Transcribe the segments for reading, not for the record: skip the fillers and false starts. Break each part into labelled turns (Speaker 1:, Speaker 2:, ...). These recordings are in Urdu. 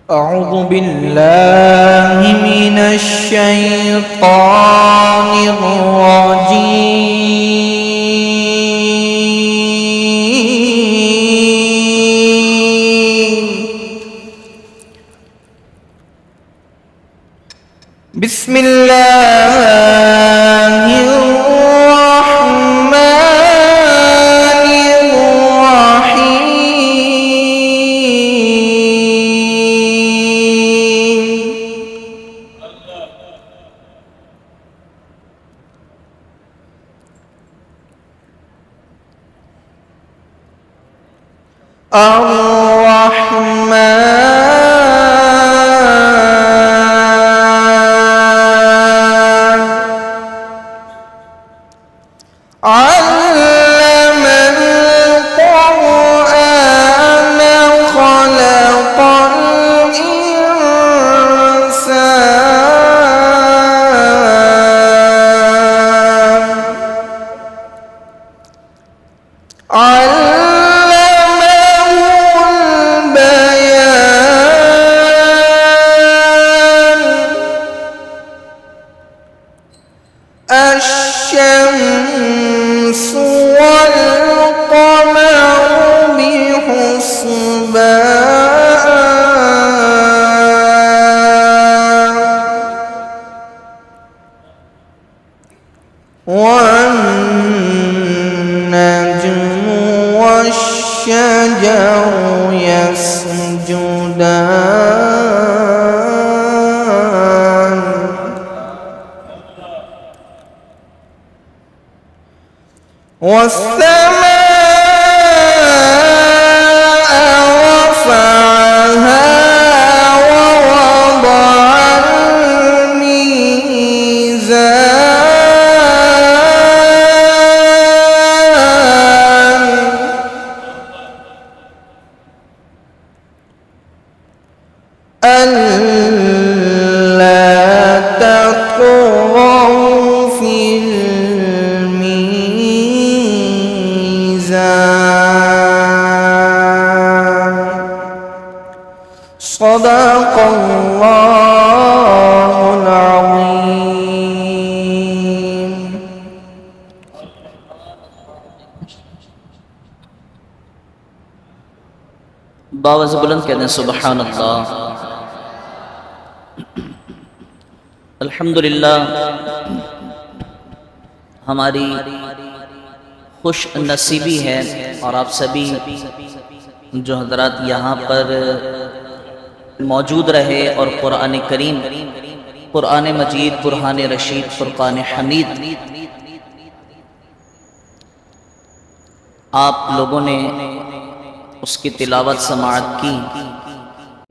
Speaker 1: أعوذ بالله من الشيطان الرجيم. بسم الله الرحمن الرحيم. علم القرآن خلق الإنسان علمه البيان الشمس والقمر بحسبان والنجم والشجر يسجدان والسماء رفعها ووضع الميزان ألا تطغوا في الميزان. صدق الله العظيم.
Speaker 2: باواز بلند کہتے ہیں سبحان اللہ. الحمدللہ ہماری خوش نصیبی ہے اور آپ سبھی جو حضرات یہاں پر موجود رہے اور قرآن کریم، قرآن مجید، برہان رشید، فرقان حمید آپ لوگوں نے اس کی تلاوت سماعت کی.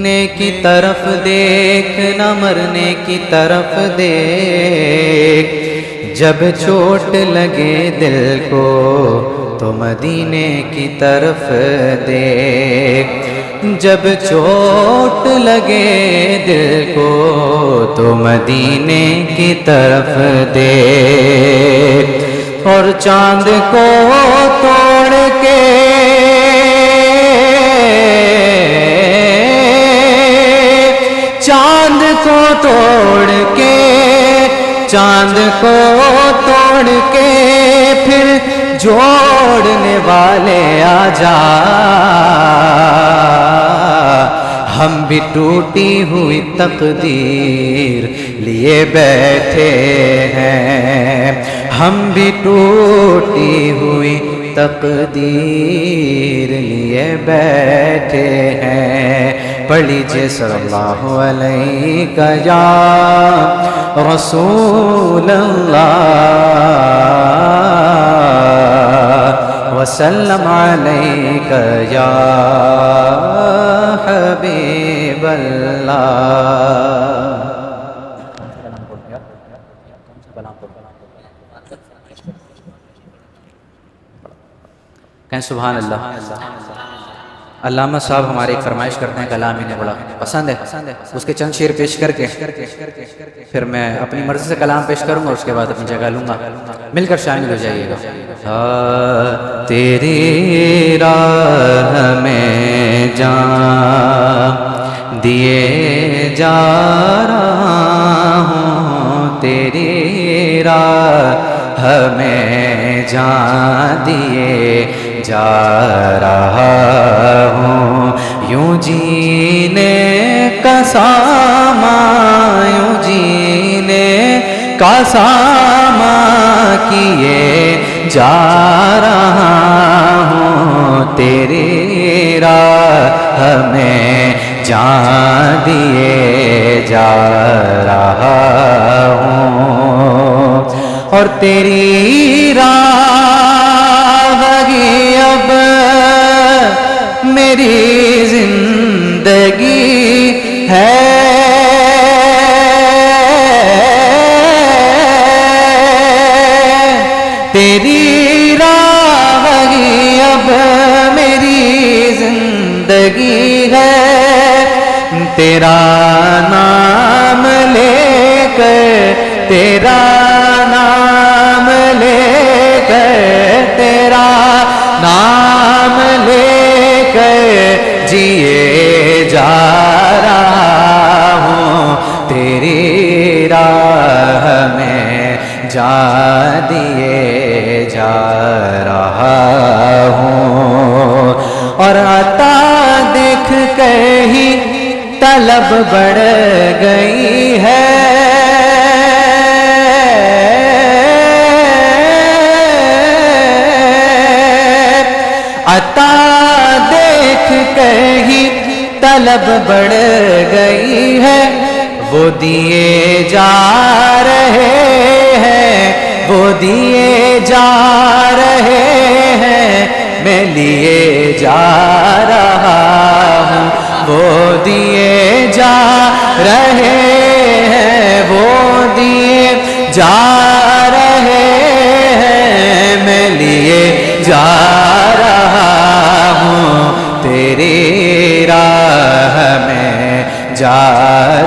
Speaker 1: مرنے کی طرف دیکھ نہ مرنے کی طرف دیکھ، جب چوٹ لگے دل کو تو مدینے کی طرف دیکھ. جب چوٹ لگے دل کو تو مدینے کی طرف دیکھ. اور چاند کو توڑ کے چاند کو توڑ کے چاند کو توڑ کے پھر جوڑنے والے آ جا. ہم بھی ٹوٹی ہوئی تقدیر لیے بیٹھے ہیں، ہم بھی ٹوٹی ہوئی تقدیر لیے بیٹھے ہیں. پڑھ لیجئے صلی اللہ علیہ یا رسول اللہ وسلم علیک یا حبیب اللہ. کہیں سبحان اللہ. علامہ صاحب ہمارے ایک فرمائش کرتے ہیں، کلام انہیں بڑا پسند ہے، اس کے چند شعر پیش کر کے پھر میں اپنی مرضی سے کلام پیش کروں گا، اس کے بعد اپنی جگہ لوں گا. مل کر شامل ہو جائیے گا. تیری راہ میں جان دیے جا رہا ہوں، تیری راہ میں جان دیے جا رہا ہوں، یوں جینے کا سامان، یوں جینے کا سامان کیے جا رہا ہوں، تیری راہ میں جان دیے جا رہا ہوں، اور تیری راہ ہی اب میری زندگی ہے، تیری راہ ہی اب میری زندگی ہے، تیرا نام لے کر، تیرا نام لے کر، تیرا نام لے کر جیے جا رہا ہوں، تیری راہ میں جان دیے جا رہا ہوں، اور عطا دیکھ کے ہی طلب بڑھ گئی ہے، عطا دیکھ کے ہی طلب بڑھ گئی ہے، وہ دیے جا رہے ہیں، وہ دیے جا رہے ہیں، میں لیے جا رہا ہوں، وہ دیے جا رہے ہیں، وہ دیے جا رہے ہیں، میں لیے جا رہا ہوں، تیری راہ میں جا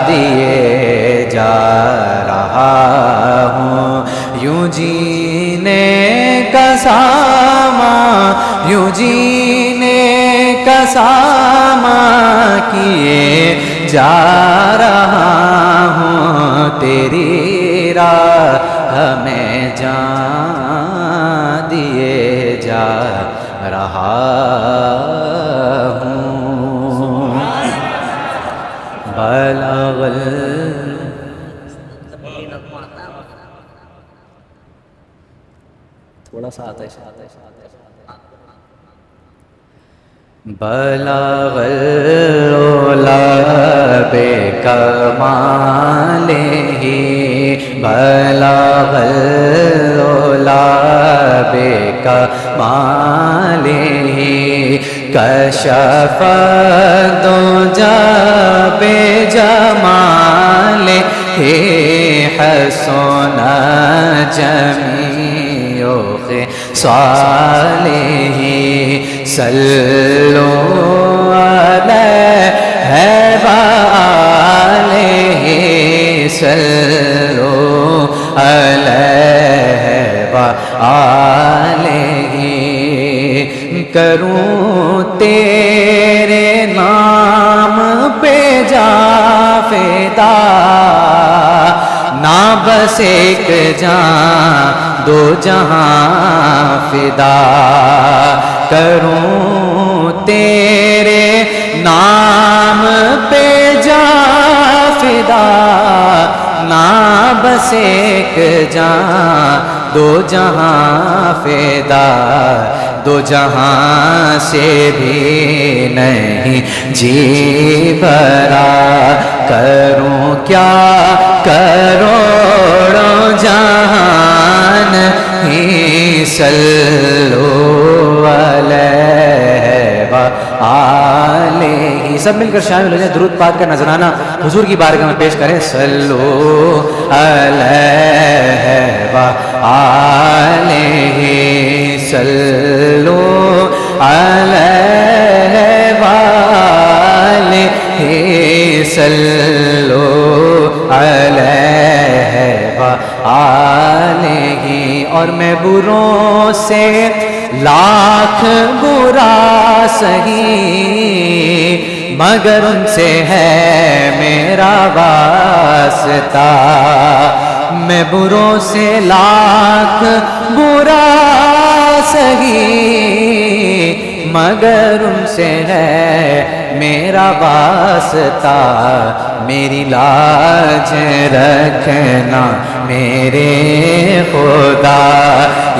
Speaker 1: دیے جا رہا ہوں، یوں جینے کا سامان، یوں جینے کا سامان کیے جا رہا ہوں، تیری راہ میں جان دیے جا رہا ہوں، بلغ تھوڑا سا آتا ہے، بلغ العلا بکمالہ، بلغ العلا بکمالہ، کشف الدجی بجمالہ، حسن جمیع خصالہ، صلو علیہ وآلہ، صلو علیہ وآلہ، کروں تیرے نام پہ جا فدا، نہ بس ایک جان دو جہاں فدا، کروں تیرے نام پہ جا فدا، نہ بس ایک جان دو جہاں فدا، دو جہاں سے بھی نہیں جی بھرا، کروں کیا کروڑوں جہان ہی، صلو علیہ وآلہ، سب مل کر شامل ہو جائیں، درود پاک کا نذرانہ حضور کی بارگاہ میں پیش کریں، صلو علیہ وآلہ، صلو علیہ وآلہ، صلو علیہ وآلہ، اور میں بروں سے لاکھ برا سہی، مگر ان سے ہے میرا واسطہ، میں بروں سے لاکھ برا سہی، مگر ان سے ہے میرا واسطہ، میری لاج رکھنا میرے خدا،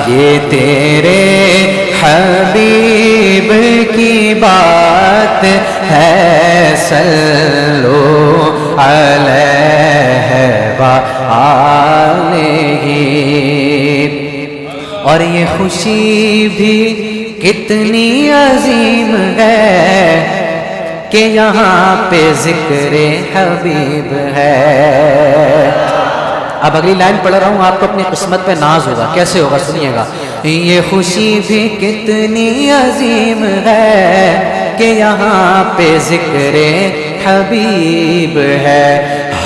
Speaker 1: یہ تیرے حبیب کی بات ہے، صلو علیہ وآلہ۔ اور یہ خوشی بھی کتنی عظیم ہے کہ یہاں پہ ذکر حبیب ہے۔ اب اگلی لائن پڑھ رہا ہوں، آپ کو اپنی قسمت پہ ناز ہوگا، کیسے ہوگا سنیے گا۔ یہ خوشی بھی کتنی عظیم ہے کہ یہاں پہ ذکر حبیب ہے،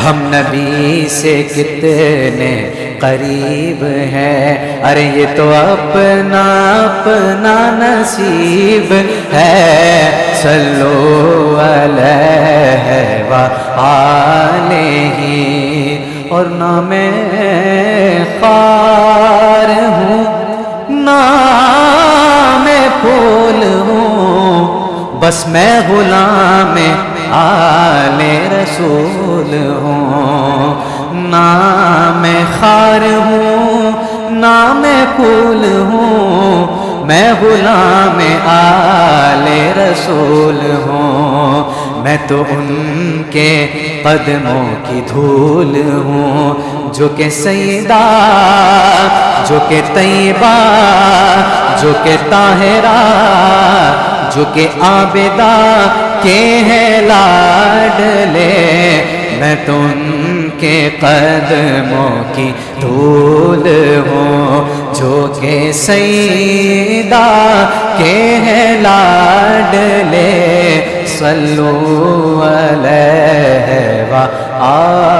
Speaker 1: ہم نبی سے کتنے قریب ہیں، ارے یہ تو اپنا اپنا نصیب ہے، صلو علیہ وآلہ۔ اور نہ میں خار ہوں نہ میں پھول ہوں، بس میں غلام آل رسول ہوں، نہ میں خار ہوں نہ میں پھول ہوں، میں غلام آل رسول ہوں، میں تو ان کے قدموں کی دھول ہوں، جو کہ سیدہ، جو کہ طیبہ، جو کہ طاہرہ، جو کہ عابدہ کے ہیں لاڈلے، میں تو ان کے قدموں کی دھول ہوں، جو کہ سیدہ کے ہیں لاڈلے، صلو علیہ وآلہ۔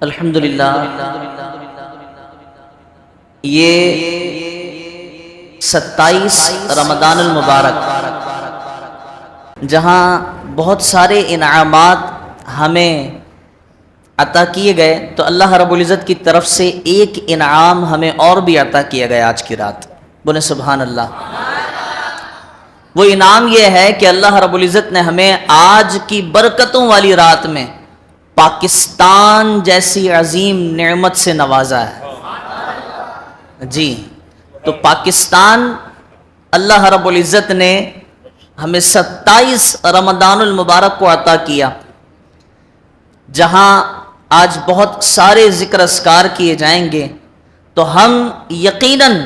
Speaker 2: الحمدللہ، یہ 27 رمضان المبارک جہاں بہت سارے انعامات ہمیں عطا کیے گئے، تو اللہ رب العزت کی طرف سے ایک انعام ہمیں اور بھی عطا کیا گیا آج کی رات، بولے سبحان اللہ۔ وہ انعام یہ ہے کہ اللہ رب العزت نے ہمیں آج کی برکتوں والی رات میں پاکستان جیسی عظیم نعمت سے نوازا ہے۔ جی، تو پاکستان اللہ رب العزت نے ہمیں 27 رمضان المبارک کو عطا کیا، جہاں آج بہت سارے ذکر اذکار کیے جائیں گے، تو ہم یقیناً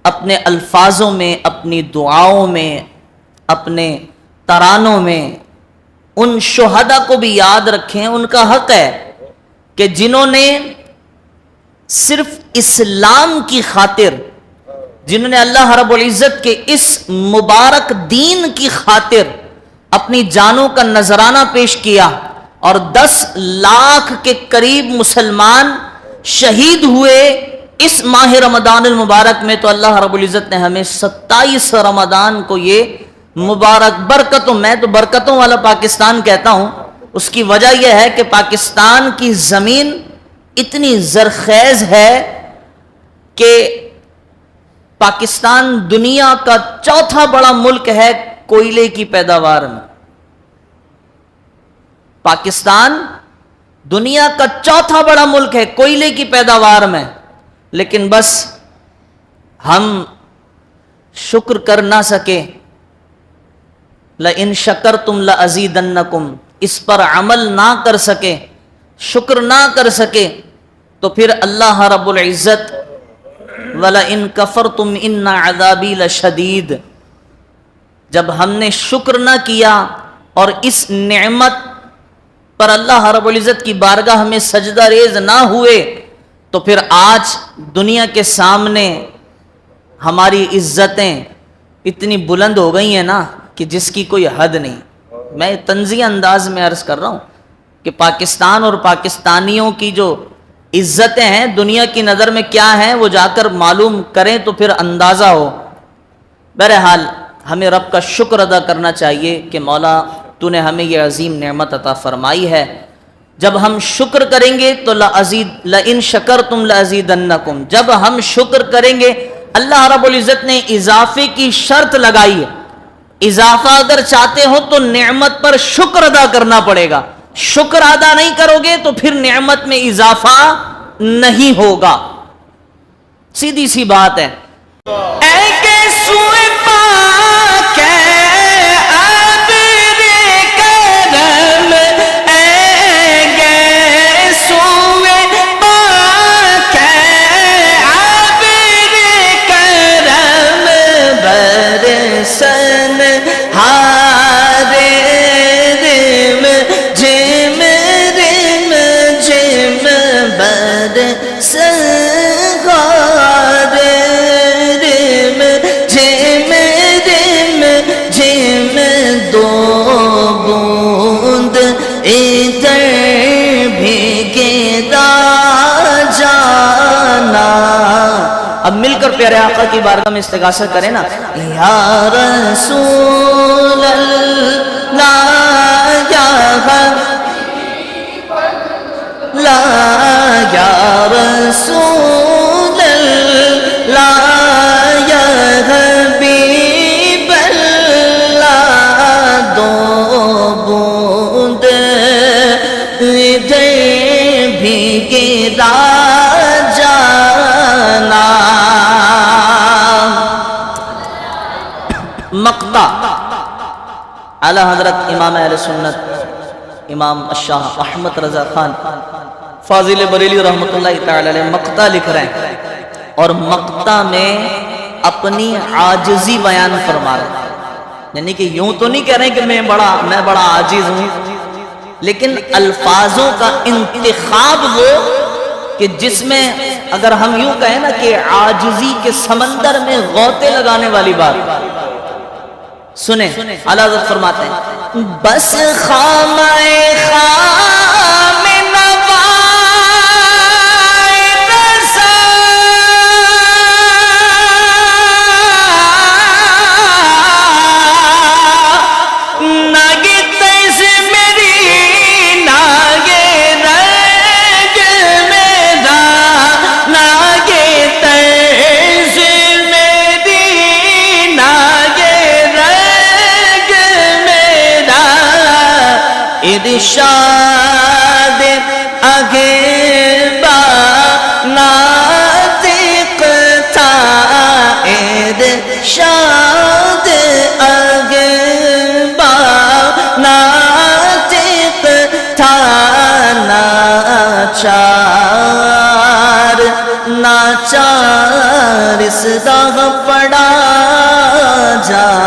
Speaker 2: اپنے الفاظوں میں، اپنی دعاؤں میں، اپنے ترانوں میں ان شہداء کو بھی یاد رکھیں۔ ان کا حق ہے کہ جنہوں نے صرف اسلام کی خاطر، جنہوں نے اللہ رب العزت کے اس مبارک دین کی خاطر اپنی جانوں کا نذرانہ پیش کیا، اور 10 لاکھ کے قریب مسلمان شہید ہوئے اس ماہ رمضان المبارک میں، تو اللہ رب العزت نے ہمیں 27 رمضان کو یہ مبارک برکتوں، میں تو برکتوں والا پاکستان کہتا ہوں، اس کی وجہ یہ ہے کہ پاکستان کی زمین اتنی زرخیز ہے کہ پاکستان دنیا کا چوتھا بڑا ملک ہے کوئلے کی پیداوار میں۔ پاکستان دنیا کا چوتھا بڑا ملک ہے کوئلے کی پیداوار میں، لیکن بس ہم شکر کر نہ سکے، لَإِن شَكَرْتُمْ لَأَزِيدَنَّكُمْ، اس پر عمل نہ کر سکے، شکر نہ کر سکے، تو پھر اللہ رب العزت وَلَئِن كَفَرْتُمْ إِنَّ عَذَابِي لَشَدِيدٌ، جب ہم نے شکر نہ کیا اور اس نعمت پر اللہ رب العزت کی بارگاہ میں سجدہ ریز نہ ہوئے، تو پھر آج دنیا کے سامنے ہماری عزتیں اتنی بلند ہو گئی ہیں نا کہ جس کی کوئی حد نہیں۔ میں طنزیہ انداز میں عرض کر رہا ہوں کہ پاکستان اور پاکستانیوں کی جو عزتیں ہیں دنیا کی نظر میں کیا ہیں وہ جا کر معلوم کریں تو پھر اندازہ ہو۔ بہرحال ہمیں رب کا شکر ادا کرنا چاہیے کہ مولا تو نے ہمیں یہ عظیم نعمت عطا فرمائی ہے۔ جب ہم شکر کریں گے تو لئن شکرتم لازیدنکم، جب ہم شکر کریں گے اللہ رب العزت نے اضافے کی شرط لگائی ہے، اضافہ اگر چاہتے ہو تو نعمت پر شکر ادا کرنا پڑے گا، شکر ادا نہیں کرو گے تو پھر نعمت میں اضافہ نہیں ہوگا، سیدھی سی بات ہے۔ اب مل کر پیارے آقا کی بارگاہ میں استغاثہ کریں نا، یا رسول اللہ یا حبیب اللہ یا رسول اللہ یا حبیب اللہ، دو بوند ادھر بھی گرا مقطع اعلی حضرت امام اہل سنت امام الشاہ احمد رضا خان فاضل بریلی رحمۃ اللہ تعالی علیہ مقطع لکھ رہے ہیں، اور مقطع میں اپنی عاجزی بیان فرما رہے ہیں، یعنی کہ یوں تو نہیں کہہ رہے کہ میں بڑا عاجز ہوں، لیکن الفاظوں کا انتخاب وہ کہ جس میں اگر ہم یوں کہیں نا کہ عاجزی کے سمندر میں غوطے لگانے والی بات سنیں۔ اعلیٰ حضرت فرماتے ہیں بس خامۂ خام نوائے رسا ناگے تیس میری ناگے رنگ میرا ناگے تیس میری ناگے ارشاد آگے با ناطق تھا، ارشاد آگے با ناطق تھا، ناچار اس راہ پڑا جانا۔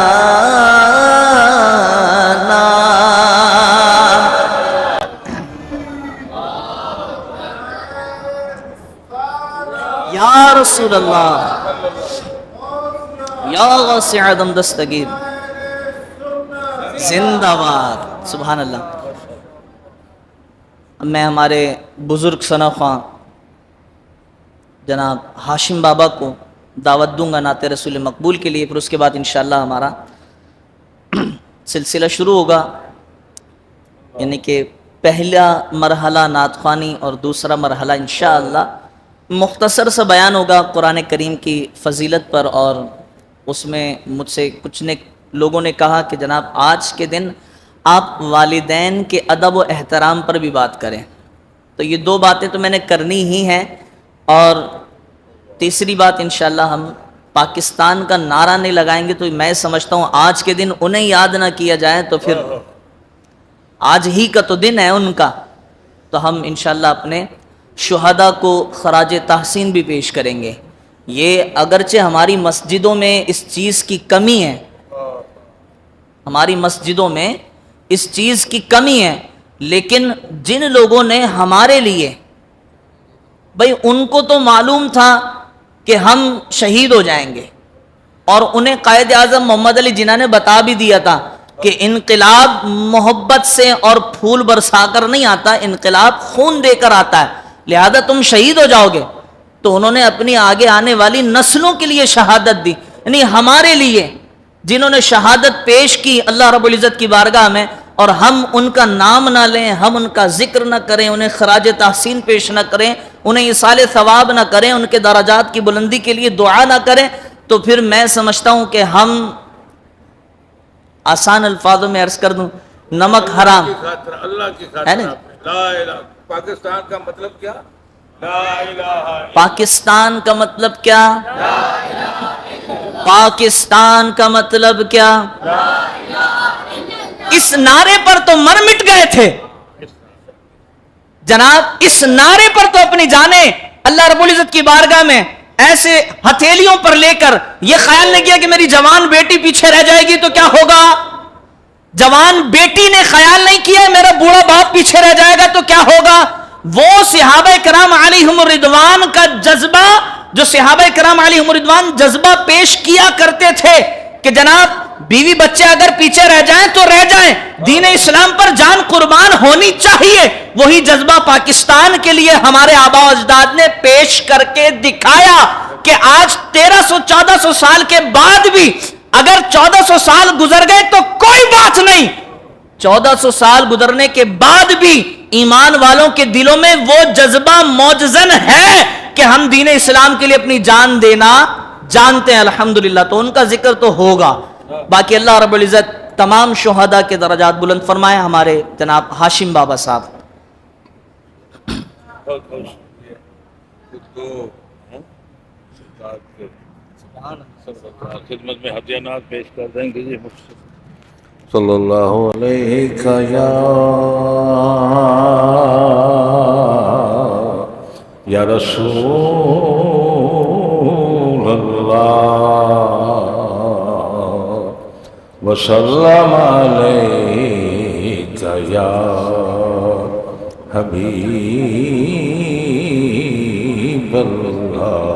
Speaker 2: یا رسول اللہ یا واسع دم دستگیر زندہ باد، سبحان اللہ۔ میں ہمارے بزرگ ثنا خواں جناب ہاشم بابا کو دعوت دوں گا نعت رسول مقبول کے لیے، پھر اس کے بعد انشاءاللہ ہمارا سلسلہ شروع ہوگا، یعنی کہ پہلا مرحلہ نعت خوانی اور دوسرا مرحلہ انشاءاللہ مختصر سا بیان ہوگا قرآن کریم کی فضیلت پر، اور اس میں مجھ سے کچھ لوگوں نے کہا کہ جناب آج کے دن آپ والدین کے ادب و احترام پر بھی بات کریں، تو یہ دو باتیں تو میں نے کرنی ہی ہیں، اور تیسری بات انشاءاللہ ہم پاکستان کا نعرہ نہیں لگائیں گے تو میں سمجھتا ہوں آج کے دن انہیں یاد نہ کیا جائے تو پھر آج ہی کا تو دن ہے ان کا، تو ہم انشاءاللہ اپنے شہداء کو خراج تحسین بھی پیش کریں گے۔ یہ اگرچہ ہماری مسجدوں میں اس چیز کی کمی ہے، ہماری مسجدوں میں اس چیز کی کمی ہے، لیکن جن لوگوں نے ہمارے لیے، بھئی ان کو تو معلوم تھا کہ ہم شہید ہو جائیں گے، اور انہیں قائد اعظم محمد علی جناح نے بتا بھی دیا تھا کہ انقلاب محبت سے اور پھول برسا کر نہیں آتا، انقلاب خون دے کر آتا ہے، لہذا تم شہید ہو جاؤ گے۔ تو انہوں نے اپنی آگے آنے والی نسلوں کے لیے شہادت دی، یعنی ہمارے لیے جنہوں نے شہادت پیش کی اللہ رب العزت کی بارگاہ میں، اور ہم ان کا نام نہ لیں، ہم ان کا ذکر نہ کریں، انہیں خراج تحسین پیش نہ کریں، انہیں ایصال ثواب نہ کریں، ان کے درجات کی بلندی کے لیے دعا نہ کریں، تو پھر میں سمجھتا ہوں کہ ہم آسان الفاظوں میں عرض کر دوں، نمک حرام
Speaker 3: اللہ کی
Speaker 2: ہے نا؟
Speaker 3: لا الہ پاکستان کا مطلب کیا؟ لا الہ
Speaker 2: پاکستان کا مطلب کیا؟ پاکستان کا مطلب کیا؟ اس نعرے پر تو مر مٹ گئے تھے جناب، اس نعرے پر تو اپنی جانیں اللہ رب العزت کی بارگاہ میں ایسے ہتھیلیوں پر لے کر یہ خیال نہیں کیا کہ میری جوان بیٹی پیچھے رہ جائے گی تو کیا ہوگا، جوان بیٹی نے خیال نہیں کیا میرا بوڑھا باپ پیچھے رہ جائے گا تو کیا ہوگا۔ وہ صحابہ کرام علیہم الرضوان کا جذبہ، جو صحابہ کرام علیہم الرضوان جذبہ پیش کیا کرتے تھے کہ جناب بیوی بچے اگر پیچھے رہ جائیں تو رہ جائیں، دین اسلام پر جان قربان ہونی چاہیے، وہی جذبہ پاکستان کے لیے ہمارے آباء و اجداد نے پیش کر کے دکھایا کہ آج 1300-1400 سال کے بعد بھی اگر 1400 سال گزر گئے تو کوئی بات نہیں، 1400 سال گزرنے کے بعد بھی ایمان والوں کے دلوں میں وہ جذبہ موجزن ہے کہ ہم دین اسلام کے لیے اپنی جان دینا جانتے ہیں الحمدللہ، تو ان کا ذکر تو ہوگا۔ باقی اللہ رب العزت تمام شہداء کے درجات بلند فرمائے۔ ہمارے جناب ہاشم بابا صاحب
Speaker 3: خدمت میں ہدیانات پیش کر دیں گے جی۔ صلی اللہ علیہ یا رسول اللہ وسلم علیک یا حبیب اللہ۔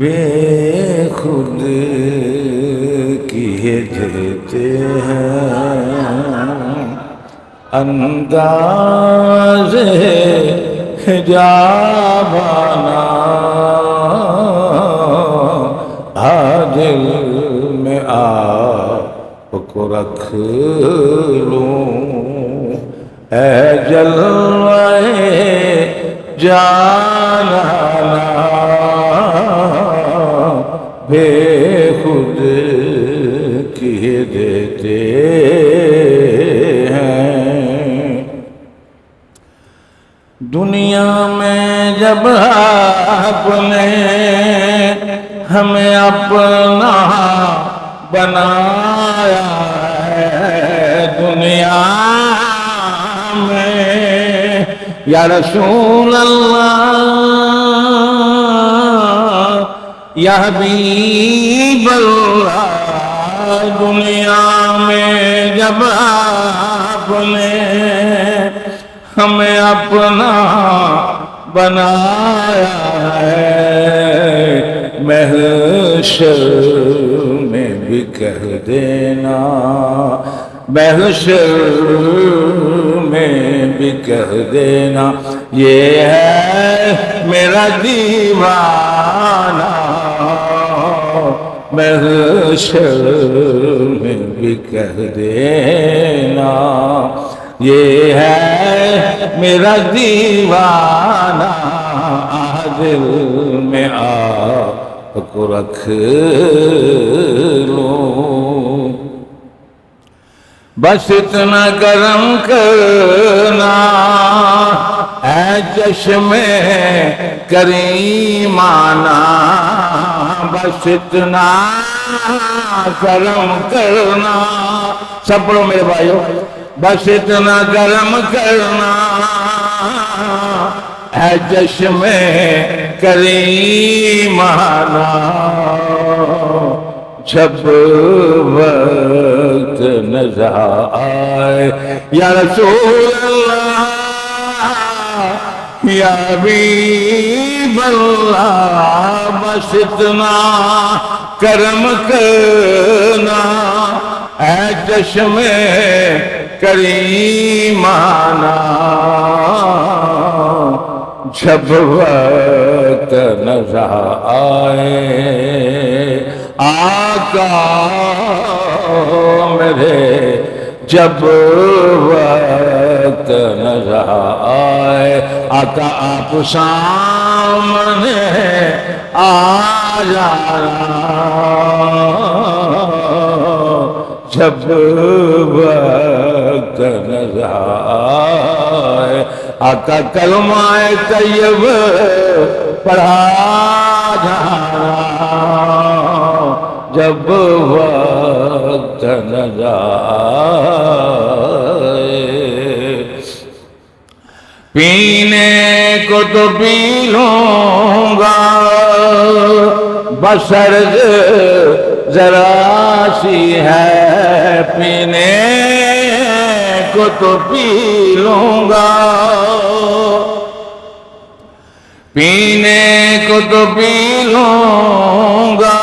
Speaker 3: بے خود کیے دیتے ہیں انداز حجابانا، دل میں آپ کو رکھ لوں اے جلوے جانانا، بے خود کیے دیتے ہیں۔ دنیا میں جب آپ نے ہمیں اپنا بنایا ہے، دنیا میں یا رسول اللہ یا حبیب اللہ، دنیا میں جب آپ نے ہمیں اپنا بنایا ہے، محشر میں بھی کہہ دینا، محشر میں بھی کہہ دینا، یہ ہے میرا دیوانہ، محشر میں بھی کہہ دینا، یہ ہے میرا دیوانہ، دل میں آپ کو رکھ لوں، بس اتنا کرم کرنا اے چشم کریمانہ، بس اتنا کرم کرنا، سب پڑھو میرے بھائیو، بس اتنا کرم کرنا اے چشم کریمانہ، جب وقت نظر آئے یا رسول اللہ یا حبیب اللہ بس اتنا کرم کرنا اے چشم کریمانہ جب وقت نظر آئے آقا میرے جب وقت نظر آئے آقا آپ سامنے آ جانا جب وقت نظر آئے آقا کلمہ طیب پڑھا جانا جب وقت نظر آئے پینے کو تو پی لوں گا بسر ذرا سی ہے پینے کو تو پی لوں گا پینے کو تو پی لوں گا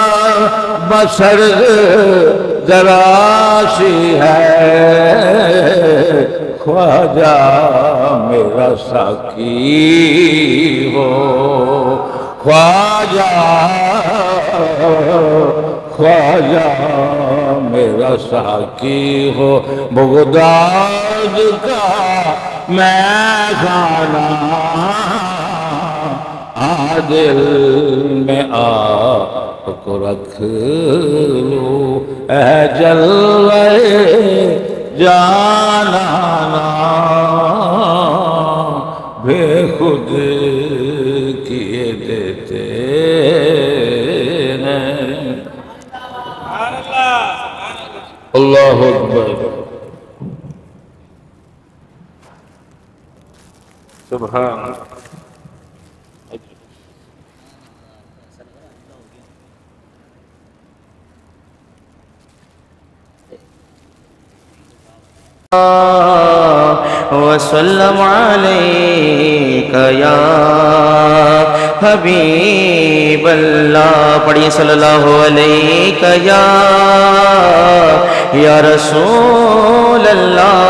Speaker 3: بسر ذرا سی ہے خواجہ میرا ساقی ہو خواجہ میرا ساقی ہو بغداد کا میں خانہ دل میں آپ کو رکھ لو اے جلوے جانانا بے خود کیے دیتے ہیں اللہ اکبر سبحان
Speaker 4: وسلم علیک یا حبیب اللہ پڑھیے صلی اللہ علیک یا رسول اللہ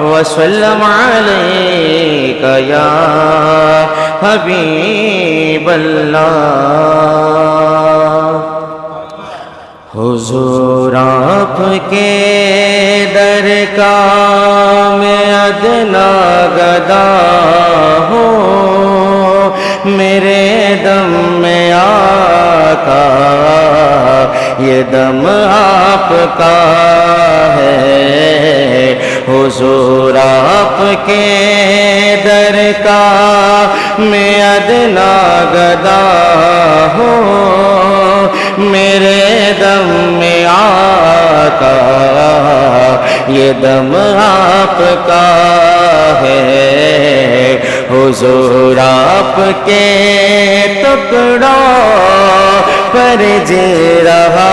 Speaker 4: وسلم علیک یا حبیب اللہ حضور آپ کے در کا میں ادنا گدا ہوں میرے دم میں آقا یہ دم آپ کا ہے حضور آپ کے در کا میں ادنا گدا ہوں میرے دم میں آقا یہ دم آپ کا ہے حضور آپ کے ٹکڑوں پر جی رہا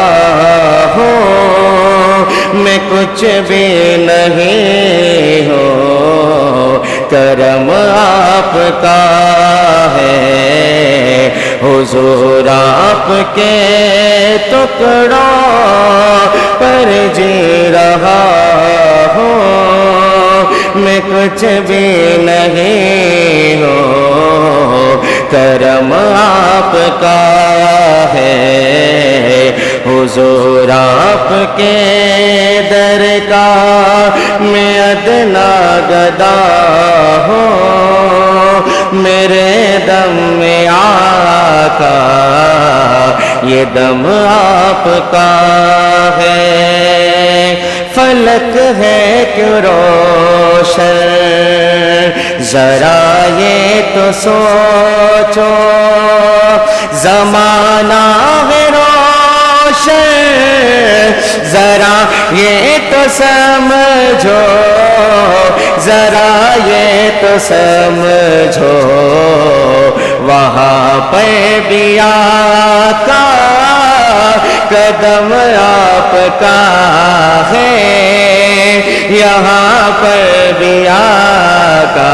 Speaker 4: ہوں میں کچھ بھی نہیں ہوں کرم آپ کا ہے حضور آپ کے ٹکڑوں پر جی رہا ہوں میں کچھ بھی نہیں ہوں کرم آپ کا ہے حضور آپ کے در کا میں ادنا گدا ہوں میرے دم میں آقا یہ دم آپ کا ہے فلک ہے کیوں روشن ذرا یہ تو سوچو زمانہ ہے روشن ذرا یہ تو سمجھو ذرا یہ تو سمجھو وہاں پہ بھی آقا قدم آپ کا ہے یہاں پر بھی آقا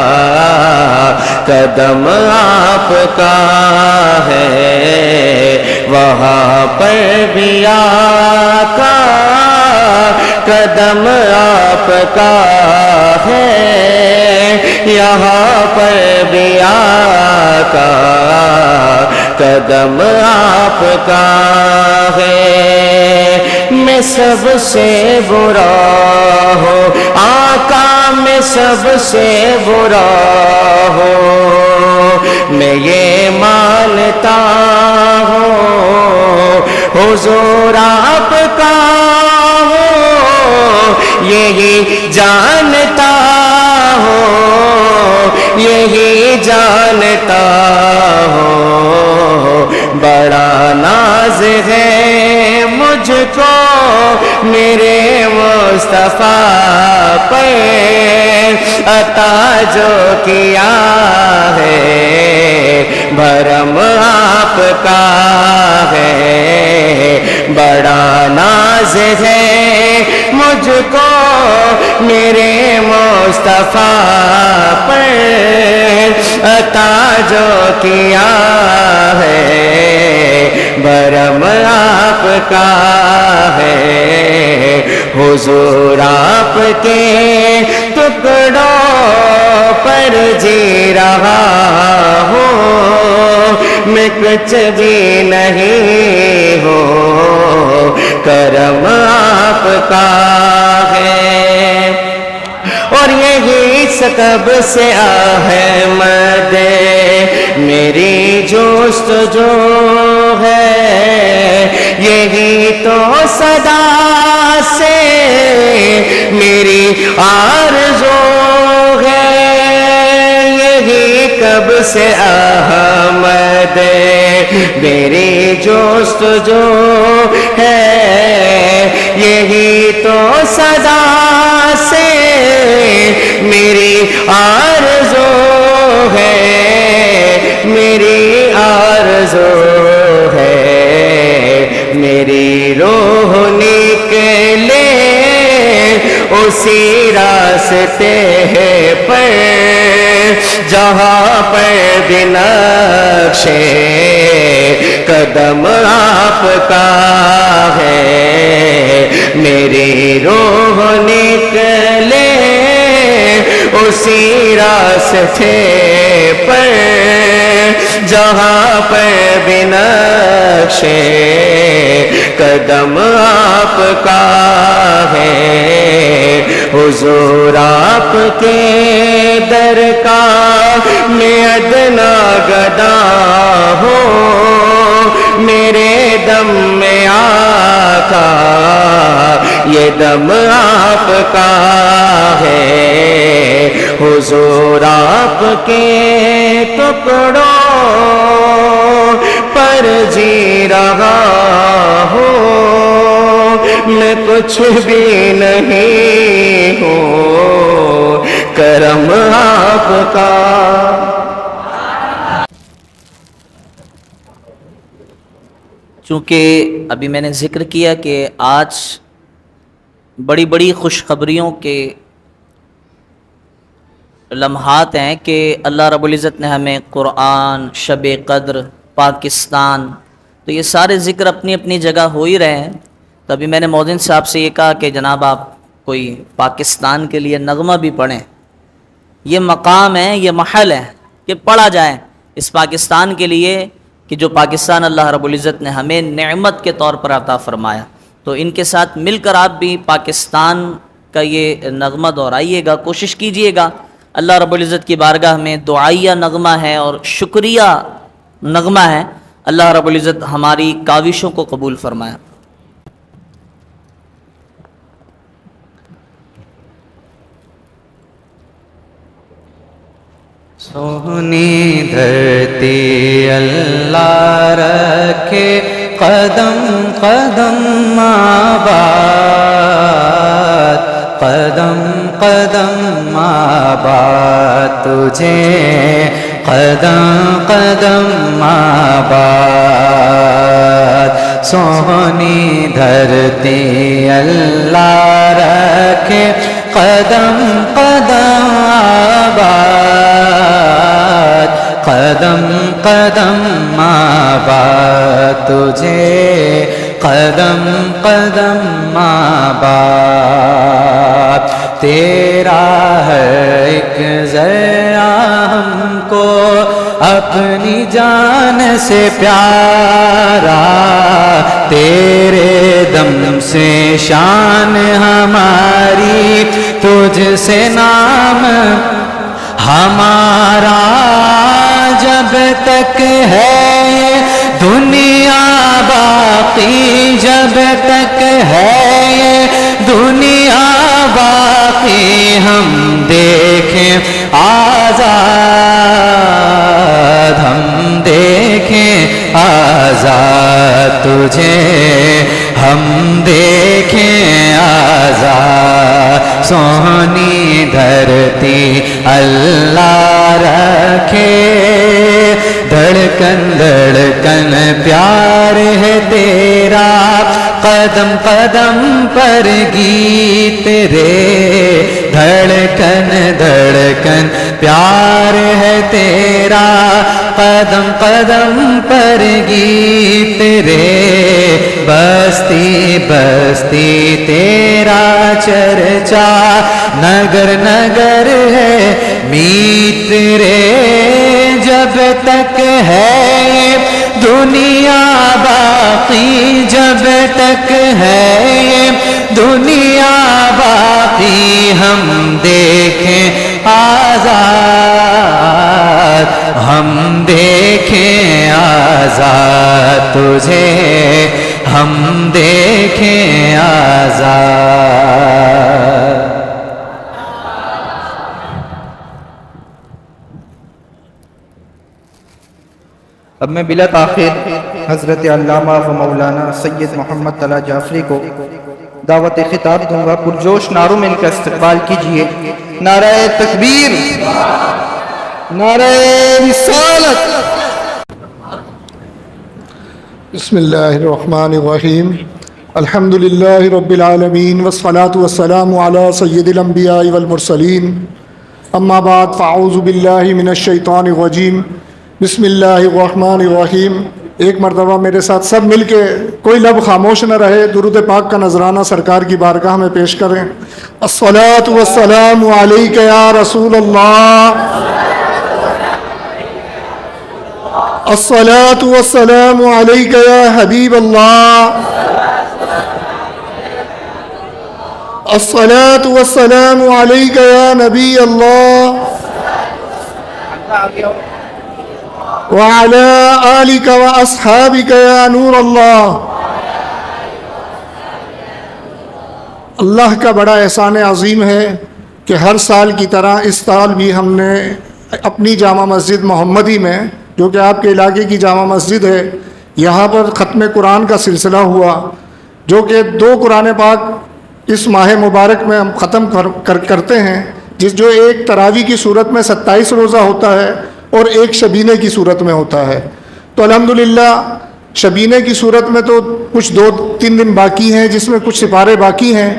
Speaker 4: قدم آپ کا ہے وہاں پر بھی آقا قدم آپ کا ہے یہاں پر بھی آقا قدم آپ کا ہے میں سب سے برا ہوں آقا میں سب سے برا ہوں میں یہ مانتا ہوں حضور آپ کا ہوں یہی جانتا ہوں یہی جانتا ہوں بڑا ناز ہے مجھ کو میرے مصطفیٰ پر عطا جو کیا ہے بھرم آپ کا ہے بڑا ناز ہے مجھ کو میرے مصطفیٰ پر عطا جو کیا ہے بھرم آپ کا ہے حضور آپ کے ٹکڑوں پر جی رہا ہوں میں کچھ بھی نہیں ہوں کرم آپ کا ہے اور یہی سبب سے احمد میری جستجو ہے یہی تو صدا سے میری آرزو ہے یہی کب سے احمد میری جستجو ہے یہی تو صدا سے میری آرزو ہے میری آرزو ہے میری روح نکلے اسی راستے پر جہاں پر بھی نقش قدم آپ کا ہے میری روح نکلے اسی راستے پر جہاں پر بھی نقش قدم آپ کا ہے حضور آپ کے در کا میں ادنا گدا ہوں میرے دم میں آقا یہ دم آپ کا ہے حضور آپ کے ٹکڑوں پر جی رہا ہوں میں کچھ بھی نہیں ہوں کرم آپ کا
Speaker 2: چونکہ ابھی میں نے ذکر کیا کہ آج بڑی بڑی خوشخبریوں کے لمحات ہیں کہ اللہ رب العزت نے ہمیں قرآن شب قدر پاکستان تو یہ سارے ذکر اپنی اپنی جگہ ہو ہی رہے ہیں تو ابھی میں نے مؤذن صاحب سے یہ کہا کہ جناب آپ کوئی پاکستان کے لیے نغمہ بھی پڑھیں یہ مقام ہے یہ محل ہے کہ پڑھا جائے اس پاکستان کے لیے کہ جو پاکستان اللہ رب العزت نے ہمیں نعمت کے طور پر عطا فرمایا تو ان کے ساتھ مل کر آپ بھی پاکستان کا یہ نغمہ دہرائیے گا کوشش کیجئے گا اللہ رب العزت کی بارگاہ میں دعائیہ نغمہ ہے اور شکریہ نغمہ ہے اللہ رب العزت ہماری کاوشوں کو قبول فرمائے
Speaker 1: سونی دھرتی اللہ رکھے قدم قدم آباد قدم قدم آباد تجھے قدم قدم آباد سونی دھرتی اللہ رکھے قدم قدم آباد، قدم قدم آباد تجھے، قدم قدم آباد تیرا ہر ایک ذرہ ہم کو اپنی جان سے پیارا، تیرے دم سے شان ہماری، تجھ سے نام ہمارا، جب تک ہے یہ دنیا باقی، جب تک ہے یہ دنیا باقی، ہم دیکھیں آزاد، ہم دیکھیں آزاد تجھے، ہم دیکھیں آزاد، سونی دھرتی اللہ رکھے، دھڑکن دھڑکن پیار ہے تیرا، قدم قدم پر گیت رے، دھڑکن دھڑکن پیار ہے تیرا، قدم قدم پر گیت رے، بستی بستی تیرا چرچا، نگر نگر ہے میت رے، جب تک ہے دنیا باقی، جب تک ہے دنیا باقی، ہم دیکھیں آزاد، ہم دیکھیں آزاد تجھے، ہم دیکھیں آزاد۔
Speaker 5: اب میں بلا تاخیر حضرت علامہ و مولانا سید محمد طلعت جعفری کو دعوت خطاب دوں گا، پرجوش نعروں میں ان کا استقبال کیجئے۔ نعرہ تکبیر، نعرہ رسالت۔
Speaker 6: بسم اللہ الرحمن الرحیم، الحمد للہ رب العالمین، والصلاة والسلام علی سید الانبیاء والمرسلین، اما بعد فاعوذ باللہ من الشیطان الرجیم، بسم اللہ الرحمن الرحیم۔ ایک مرتبہ میرے ساتھ سب مل کے کوئی لب خاموش نہ رہے، درود پاک کا نذرانہ سرکار کی بارگاہ میں پیش کریں۔ الصلاۃ والسلام علیک یا رسول اللہ، الصلاۃ والسلام علیک یا حبیب اللہ، الصلاۃ والسلام علیک یا نبی اللہ، وعلى آلك وأصحابك يا نور اللہ۔ اللہ کا بڑا احسان عظیم ہے کہ ہر سال کی طرح اس سال بھی ہم نے اپنی جامع مسجد محمدی میں، جو کہ آپ کے علاقے کی جامع مسجد ہے، یہاں پر ختم قرآن کا سلسلہ ہوا، جو کہ 2 قرآن پاک اس ماہ مبارک میں ہم ختم کرتے ہیں، جو ایک تراویح کی صورت میں 27 روزہ ہوتا ہے اور ایک شبینے کی صورت میں ہوتا ہے۔ تو الحمدللہ شبینے کی صورت میں تو کچھ 2-3 دن باقی ہیں، جس میں کچھ سپارے باقی ہیں،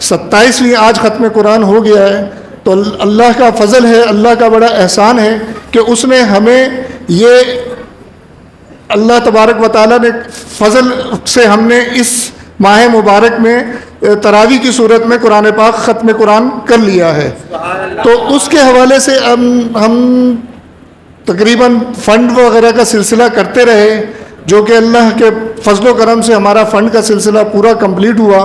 Speaker 6: 27ویں آج ختم قرآن ہو گیا ہے۔ تو اللہ کا فضل ہے، اللہ کا بڑا احسان ہے کہ اس نے ہمیں یہ، اللہ تبارک و تعالیٰ نے فضل سے ہم نے اس ماہ مبارک میں تراویح کی صورت میں قرآن پاک ختم قرآن کر لیا ہے۔ تو اس کے حوالے سے ہم تقریباً فنڈ وغیرہ کا سلسلہ کرتے رہے، جو کہ اللہ کے فضل و کرم سے ہمارا فنڈ کا سلسلہ پورا کمپلیٹ ہوا،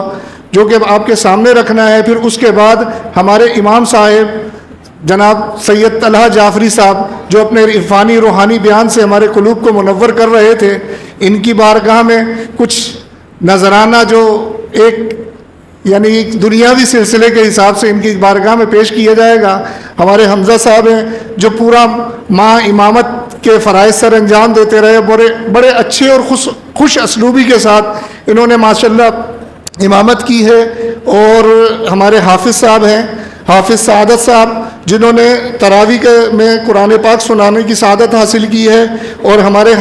Speaker 6: جو کہ آپ کے سامنے رکھنا ہے۔ پھر اس کے بعد ہمارے امام صاحب جناب سید طلحہ جعفری صاحب، جو اپنے عرفانی روحانی بیان سے ہمارے قلوب کو منور کر رہے تھے، ان کی بارگاہ میں کچھ نذرانہ جو ایک یعنی دنیاوی سلسلے کے حساب سے ان کی بارگاہ میں پیش کیا جائے گا۔ ہمارے حمزہ صاحب ہیں جو پورا ماہ امامت کے فرائض سر انجام دیتے رہے، بڑے اچھے اور خوش اسلوبی کے ساتھ انہوں نے ماشاءاللہ امامت کی ہے۔ اور ہمارے حافظ صاحب ہیں، حافظ سعادت صاحب، جنہوں نے تراویح میں قرآن پاک سنانے کی سعادت حاصل کی ہے، اور ہمارے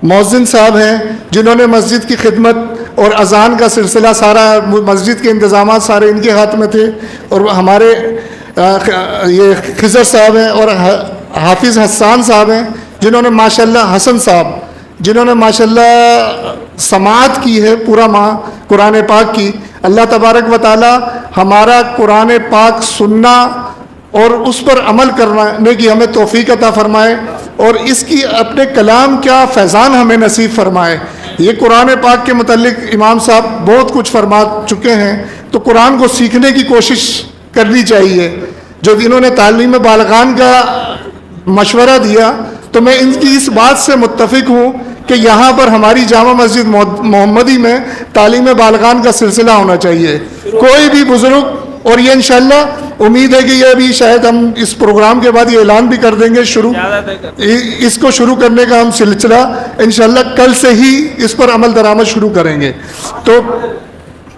Speaker 6: مؤذن صاحب ہیں جنہوں نے مسجد کی خدمت اور اذان کا سلسلہ سارا، مسجد کے انتظامات سارے ان کے ہاتھ میں تھے، اور ہمارے یہ خضر صاحب ہیں اور حافظ حسان صاحب ہیں جنہوں نے ماشاءاللہ، حسن صاحب جنہوں نے ماشاءاللہ سماعت کی ہے پورا ماہ قرآن پاک کی۔ اللہ تبارک و تعالی ہمارا قرآن پاک سننا اور اس پر عمل کرنے کی ہمیں توفیق عطا فرمائے، اور اس کی اپنے کلام کا فیضان ہمیں نصیب فرمائے۔ یہ قرآن پاک کے متعلق امام صاحب بہت کچھ فرما چکے ہیں، تو قرآن کو سیکھنے کی کوشش کرنی چاہیے۔ جو انہوں نے تعلیم بالغان کا مشورہ دیا، تو میں ان کی اس بات سے متفق ہوں کہ یہاں پر ہماری جامع مسجد محمدی میں تعلیم بالغان کا سلسلہ ہونا چاہیے۔ کوئی بھی بزرگ، اور یہ انشاءاللہ امید ہے کہ یہ بھی شاید ہم اس پروگرام کے بعد یہ اعلان بھی کر دیں گے، اس کو شروع کرنے کا ہم سلسلہ انشاءاللہ کل سے ہی اس پر عمل درآمد شروع کریں گے۔ تو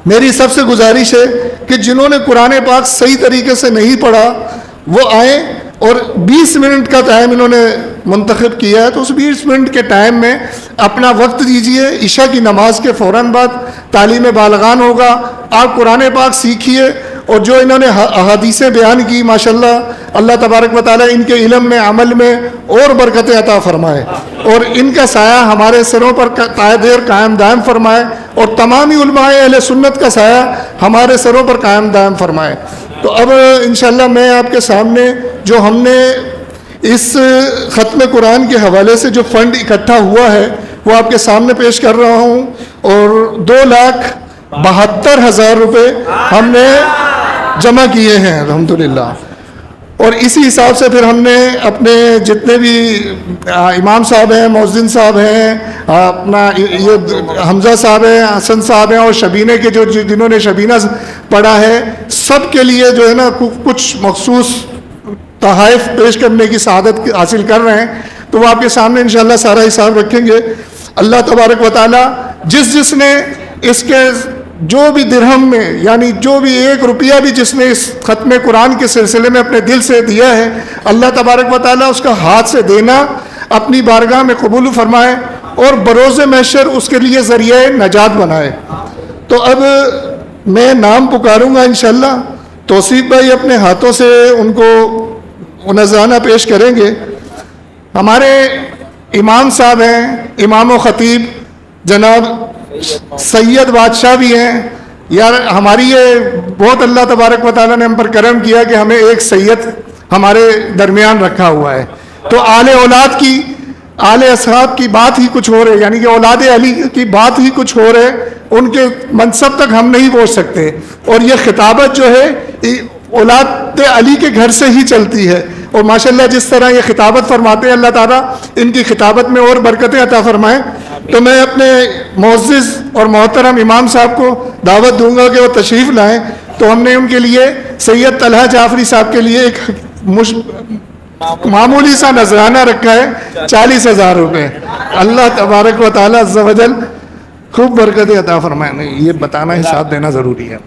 Speaker 6: میری سب سے گزارش ہے کہ جنہوں نے قرآن پاک صحیح طریقے سے نہیں پڑھا وہ آئیں، اور 20 منٹ کا ٹائم انہوں نے منتخب کیا ہے، تو اس 20 منٹ کے ٹائم میں اپنا وقت دیجئے۔ عشاء کی نماز کے فوراً بعد تعلیم بالغان ہوگا، آپ قرآن پاک سیکھیے، اور جو انہوں نے احادیثیں بیان کی ماشاءاللہ، اللہ تبارک و تعالیٰ ان کے علم میں، عمل میں اور برکتیں عطا فرمائے، اور ان کا سایہ ہمارے سروں پر دیر قائم دائم فرمائے، اور تمامی علماء اہل سنت کا سایہ ہمارے سروں پر قائم دائم فرمائے۔ تو اب انشاءاللہ میں آپ کے سامنے جو ہم نے اس ختم قرآن کے حوالے سے جو فنڈ اکٹھا ہوا ہے وہ آپ کے سامنے پیش کر رہا ہوں، اور 2,72,000 روپے ہم نے جمع کیے ہیں الحمدللہ، اور اسی حساب سے پھر ہم نے اپنے جتنے بھی امام صاحب ہیں، مؤذن صاحب ہیں، اپنا یہ حمزہ صاحب ہیں، حسن صاحب ہیں، اور شبینے کے جنہوں نے شبینہ پڑھا ہے، سب کے لیے جو ہے نا کچھ مخصوص تحائف پیش کرنے کی سعادت حاصل کر رہے ہیں۔ تو وہ آپ کے سامنے انشاءاللہ سارا حساب رکھیں گے۔ اللہ تبارک و تعالیٰ جس نے اس کے جو بھی درہم میں، یعنی جو بھی 1 روپیہ بھی جس نے اس ختم قرآن کے سلسلے میں اپنے دل سے دیا ہے، اللہ تبارک و تعالیٰ اس کا ہاتھ سے دینا اپنی بارگاہ میں قبول فرمائے، اور بروز محشر اس کے لیے ذریعہ نجات بنائے۔ تو اب میں نام پکاروں گا انشاءاللہ، توصیف بھائی اپنے ہاتھوں سے ان کو نذرانہ پیش کریں گے۔ ہمارے امام صاحب ہیں، امام و خطیب جناب سید بادشاہ بھی ہیں۔ یار ہماری یہ بہت اللہ تبارک و تعالیٰ نے ہم پر کرم کیا کہ ہمیں ایک سید ہمارے درمیان رکھا ہوا ہے۔ تو آل اولاد کی، آل اصحاب کی بات ہی کچھ ہو رہے، یعنی کہ اولاد علی کی بات ہی کچھ ہو رہے، ان کے منصب تک ہم نہیں پہنچ سکتے، اور یہ خطابت جو ہے اولاد علی کے گھر سے ہی چلتی ہے، اور ماشاءاللہ جس طرح یہ خطابت فرماتے ہیں اللہ تعالیٰ ان کی خطابت میں اور برکتیں عطا فرمائیں۔ تو میں اپنے معزز اور محترم امام صاحب کو دعوت دوں گا کہ وہ تشریف لائیں۔ تو ہم نے ان کے لیے سید طلحہ جعفری صاحب کے لیے ایک معمولی سا نذرانہ رکھا ہے 40,000 روپے۔ اللہ تبارک و تعالیٰ عز و جل خوب برکتیں عطا فرمائیں۔ یہ بتانا، حساب دینا ضروری ہے۔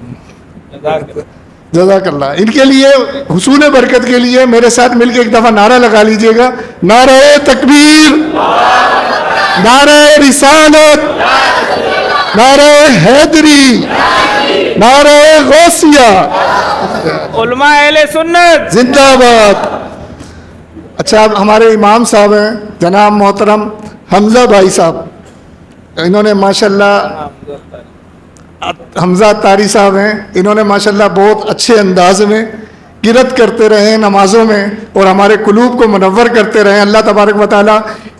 Speaker 6: جزاک اللہ۔ ان کے لیے حصول برکت کے لیے میرے ساتھ مل کے ایک دفعہ نعرہ لگا لیجئے گا، نعرہ تکبیر، نعرہ رسالت، نعرہ حیدری، نعرہ غوثیہ،
Speaker 4: علماء اہل سنت
Speaker 6: زندہ باد۔ اچھا، اب ہمارے امام صاحب ہیں جناب محترم حمزہ بھائی صاحب، انہوں نے ماشاءاللہ، حمزہ طاری صاحب ہیں، انہوں نے ماشاءاللہ بہت اچھے انداز میں قرات کرتے رہے نمازوں میں، اور ہمارے قلوب کو منور کرتے رہے۔ اللہ تبارک و تعالیٰ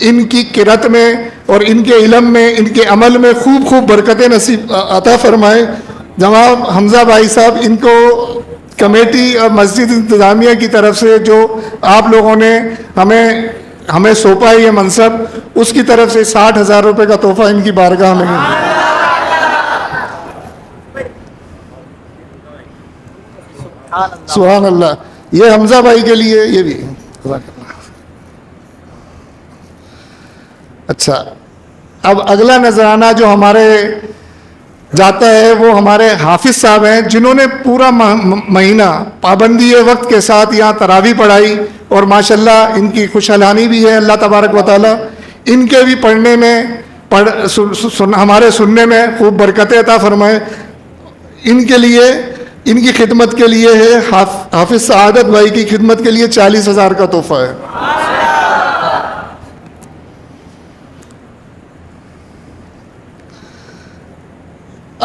Speaker 6: ان کی قرات میں اور ان کے علم میں، ان کے عمل میں خوب خوب برکتیں نصیب عطا فرمائے۔ جناب حمزہ بھائی صاحب، ان کو کمیٹی اور مسجد انتظامیہ کی طرف سے جو آپ لوگوں نے ہمیں سونپا ہے یہ منصب، اس کی طرف سے 60,000 روپے کا تحفہ ان کی بارگاہ میں ہے۔ سبحان اللہ۔ یہ حمزہ بھائی کے لیے یہ بھی۔ اچھا، اب اگلا نذرانہ جو ہمارے جاتا ہے وہ ہمارے حافظ صاحب ہیں، جنہوں نے پورا مہینہ پابندی وقت کے ساتھ یہاں تراویح پڑھائی، اور ماشاءاللہ ان کی خوشحالانی بھی ہے، اللہ تبارک و تعالی ان کے بھی پڑھنے میں ہمارے سننے میں خوب برکتیں عطا فرمائے۔ ان کے لیے، ان کی خدمت کے لیے ہے، حافظ سعادت بھائی کی خدمت کے لیے 40,000 کا تحفہ ہے۔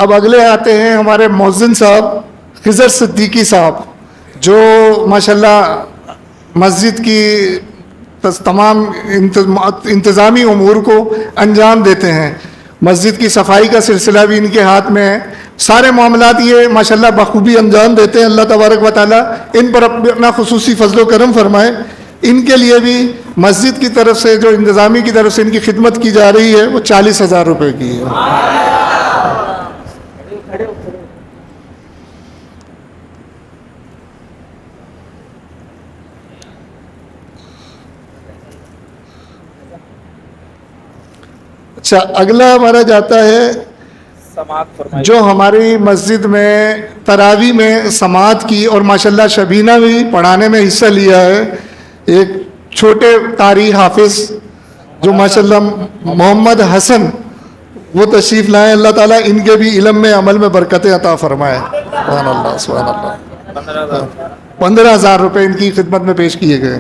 Speaker 6: اب اگلے آتے ہیں ہمارے مؤذن صاحب خضر صدیقی صاحب، جو ماشاءاللہ مسجد کی تمام انتظامی امور کو انجام دیتے ہیں۔ مسجد کی صفائی کا سلسلہ بھی ان کے ہاتھ میں ہے، سارے معاملات یہ ماشاءاللہ بخوبی انجام دیتے ہیں۔ اللہ تبارک و تعالیٰ ان پر اپنا خصوصی فضل و کرم فرمائے۔ ان کے لیے بھی مسجد کی طرف سے، جو انتظامی کی طرف سے ان کی خدمت کی جا رہی ہے، وہ 40,000 روپے کی ہے۔ اچھا، اگلا ہمارا جاتا ہے جو ہماری مسجد میں تراویح میں سماعت کی اور ماشاءاللہ شبینہ بھی پڑھانے میں حصہ لیا ہے، ایک چھوٹے قاری حافظ جو ماشاءاللہ محمد حسن، وہ تشریف لائیں۔ اللہ تعالیٰ ان کے بھی علم میں، عمل میں برکتیں عطا فرمائے۔ سبحان اللہ، سبحان اللہ۔ 15,000 روپے ان کی خدمت میں پیش کیے گئے۔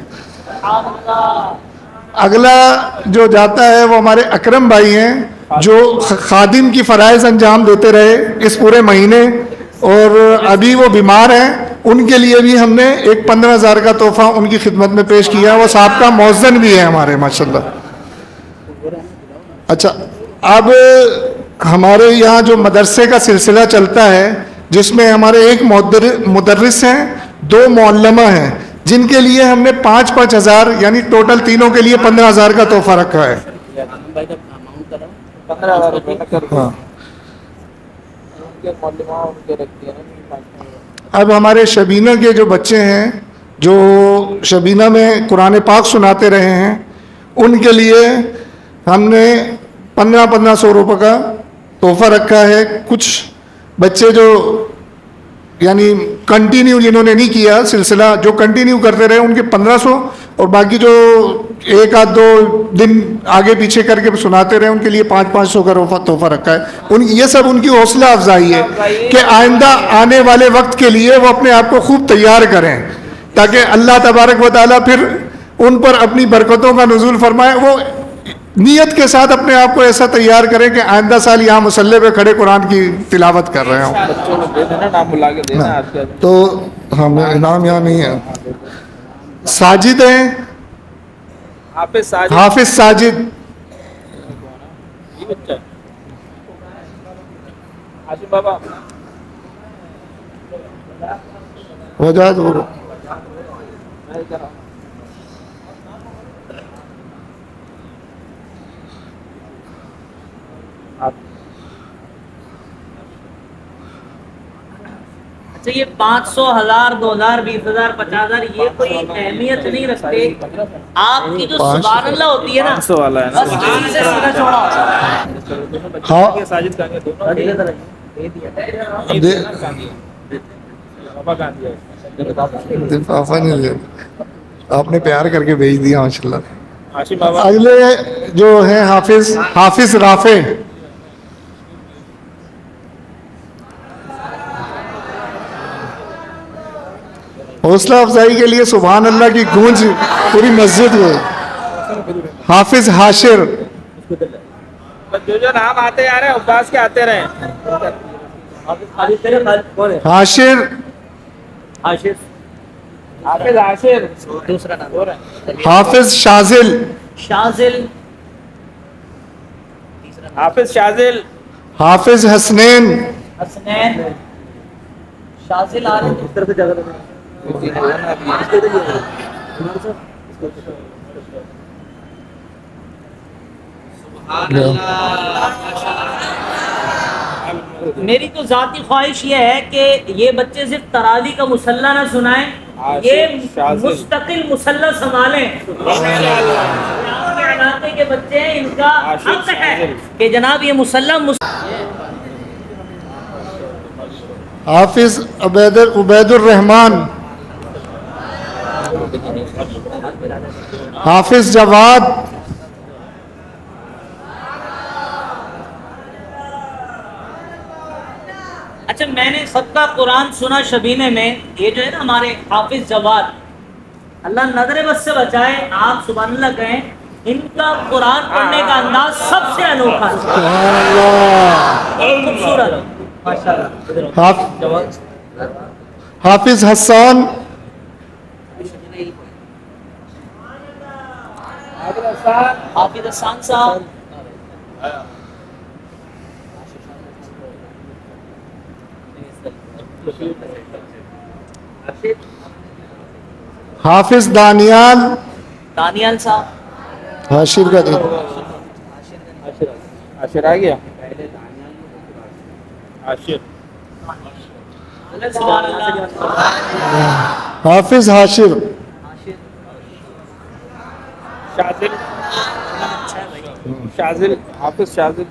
Speaker 6: اگلا جو جاتا ہے وہ ہمارے اکرم بھائی ہیں، جو خادم کی فرائض انجام دیتے رہے اس پورے مہینے، اور ابھی وہ بیمار ہیں۔ ان کے لیے بھی ہم نے ایک 15,000 کا تحفہ ان کی خدمت میں پیش کیا۔ وہ صاحب کا مؤذن بھی ہے ہمارے ماشاءاللہ۔ اچھا، اب ہمارے یہاں جو مدرسے کا سلسلہ چلتا ہے، جس میں ہمارے ایک مدرس ہیں، 2 معلمہ ہیں، جن کے لیے ہم نے 5-5 ہزار، یعنی ٹوٹل تینوں کے لیے 15,000 کا تحفہ رکھا ہے۔ ہاں، اب ہمارے شبینہ کے جو بچے ہیں، جو شبینہ میں قرآن پاک سناتے رہے ہیں، ان کے لیے ہم نے 1500 روپے کا تحفہ رکھا ہے۔ کچھ بچے جو یعنی کنٹینیو جنہوں نے نہیں کیا سلسلہ، جو کنٹینیو کرتے رہے، ان کے 1500، اور باقی جو 1-2 دن آگے پیچھے کر کے سناتے رہے، ان کے لیے 500 کا تحفہ رکھا ہے۔ یہ سب ان کی حوصلہ افزائی ہے کہ آئندہ آنے والے وقت کے لیے وہ اپنے آپ کو خوب تیار کریں، تاکہ اللہ تبارک و تعالیٰ پھر ان پر اپنی برکتوں کا نزول فرمائے۔ وہ نیت کے ساتھ اپنے آپ کو ایسا تیار کریں کہ آئندہ سال یہاں مصلی پہ کھڑے قرآن کی تلاوت کر رہے ہوں۔ تو ہمیں انعام یہاں نہیں ہے۔ ساجد ہیں، حافظ ساجد، وجاد
Speaker 2: اچھا، یہ 500، 1000، 2000، 20,000، 50,000 یہ کوئی اہمیت نہیں رکھتے۔ آپ کی جو سبحان اللہ ہوتی ہے نا، بس اسی سے سینہ چھوڑا
Speaker 6: آپ نے پیار کر کے بھیج دیا ماشاءاللہ۔ اگلے جو ہے حافظ رافع، حوصلہ افزائی کے لیے سبحان اللہ کی گونج پوری مسجد میں۔ حافظ حاشر،
Speaker 4: جو نام آتے آ رہے ہیں عباس کے آتے رہے۔
Speaker 6: حاشر،
Speaker 4: حافظ عاشر،
Speaker 2: دوسرا نام
Speaker 6: حافظ شازل،
Speaker 4: حافظ شازل،
Speaker 6: حافظ حسنین،
Speaker 2: شازل آ رہے ہیں۔ میری تو ذاتی خواہش یہ ہے کہ یہ بچے صرف تراویح کا مصلی نہ سنائیں، یہ مستقل مصلی سنبھالیں۔ علاقے کے بچے ہیں، ان کا حق ہے کہ جناب یہ مصلی
Speaker 6: حافظ عبید الرحمان، حافظ جواد،
Speaker 2: اچھا میں نے صدقہ قرآن سنا شبینے میں، یہ جو ہے نا ہمارے حافظ جواد، اللہ نظر بس سے بچائے، آپ سبحان اللہ کہیں، ان کا قرآن پڑھنے کا انداز سب سے انوکھا ہے، خوبصورت، ماشاءاللہ۔
Speaker 6: حافظ حسان،
Speaker 2: حافظ حسان صاحب،
Speaker 6: حافظ دانیال،
Speaker 2: دانیال صاحب،
Speaker 6: حاشر کا دے
Speaker 3: عاشر آ گیا، عاشر
Speaker 2: سبحان اللہ،
Speaker 6: حافظ حاشر،
Speaker 3: شاذل، شاذل، حافظ شاذل،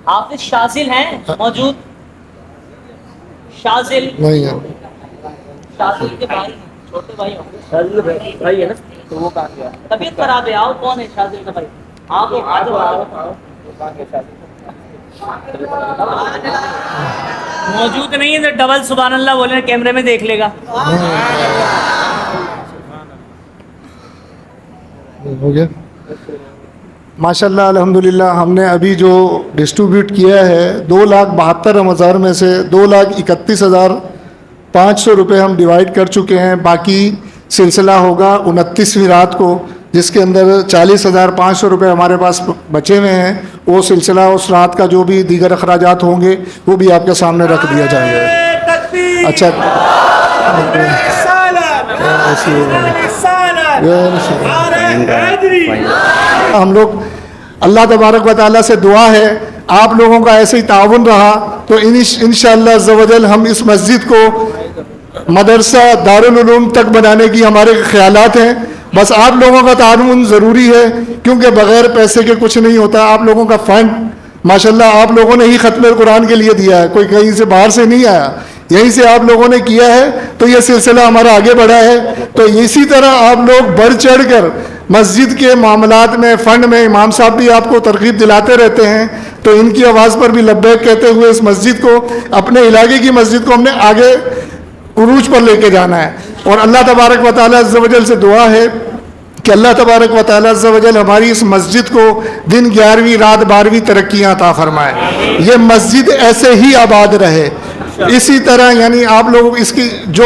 Speaker 2: حافظ شاذل ہیں موجود؟ شاذل،
Speaker 6: نہیں ہے،
Speaker 2: شاذل کے بھائی، چھوٹے بھائی ہوں،
Speaker 3: شاذل بھائی ہے نا، تو وہ کہاں گیا؟
Speaker 2: طبیعت خراب ہے، آؤ، کون ہے شاذل کا بھائی؟ آپ موجود نہیں ہے تو ڈبل سبحان اللہ بولے، کیمرے میں دیکھ لے گا۔
Speaker 6: ہو گیا ماشاءاللہ الحمدللہ۔ ہم نے ابھی جو ڈسٹریبیوٹ کیا ہے 2,72,000 میں سے 2,31,500 روپے ہم ڈیوائڈ کر چکے ہیں۔ باقی سلسلہ ہوگا 29ویں رات کو، جس کے اندر 40,500 روپے ہمارے پاس بچے ہوئے ہیں۔ وہ سلسلہ اس رات کا جو بھی دیگر اخراجات ہوں گے وہ بھی آپ کے سامنے رکھ دیا جائے گا۔ اچھا ہم لوگ اللہ تبارک و تعالیٰ سے دعا ہے آپ لوگوں کا ایسے ہی تعاون رہا تو انشاءاللہ عز و جل ہم اس مسجد کو مدرسہ دارالعلوم تک بنانے کی ہمارے خیالات ہیں۔ بس آپ لوگوں کا تعاون ضروری ہے، کیونکہ بغیر پیسے کے کچھ نہیں ہوتا۔ آپ لوگوں کا فنڈ ماشاءاللہ آپ لوگوں نے ہی ختم قرآن کے لیے دیا ہے، کوئی کہیں سے باہر سے نہیں آیا، یہیں سے آپ لوگوں نے کیا ہے، تو یہ سلسلہ ہمارا آگے بڑھا ہے۔ تو اسی طرح آپ لوگ بڑھ چڑھ کر مسجد کے معاملات میں، فنڈ میں، امام صاحب بھی آپ کو ترغیب دلاتے رہتے ہیں، تو ان کی آواز پر بھی لبیک کہتے ہوئے اس مسجد کو، اپنے علاقے کی مسجد کو ہم نے آگے عروج پر لے کے جانا ہے۔ اور اللہ تبارک و تعالیٰ عز و جل سے دعا ہے کہ اللہ تبارک و تعالیٰ عز و جل ہماری اس مسجد کو دن 11ویں رات 12ویں ترقیاں عطا فرمائے، یہ مسجد ایسے ہی آباد رہے اسی طرح۔ یعنی آپ لوگ اس کی جو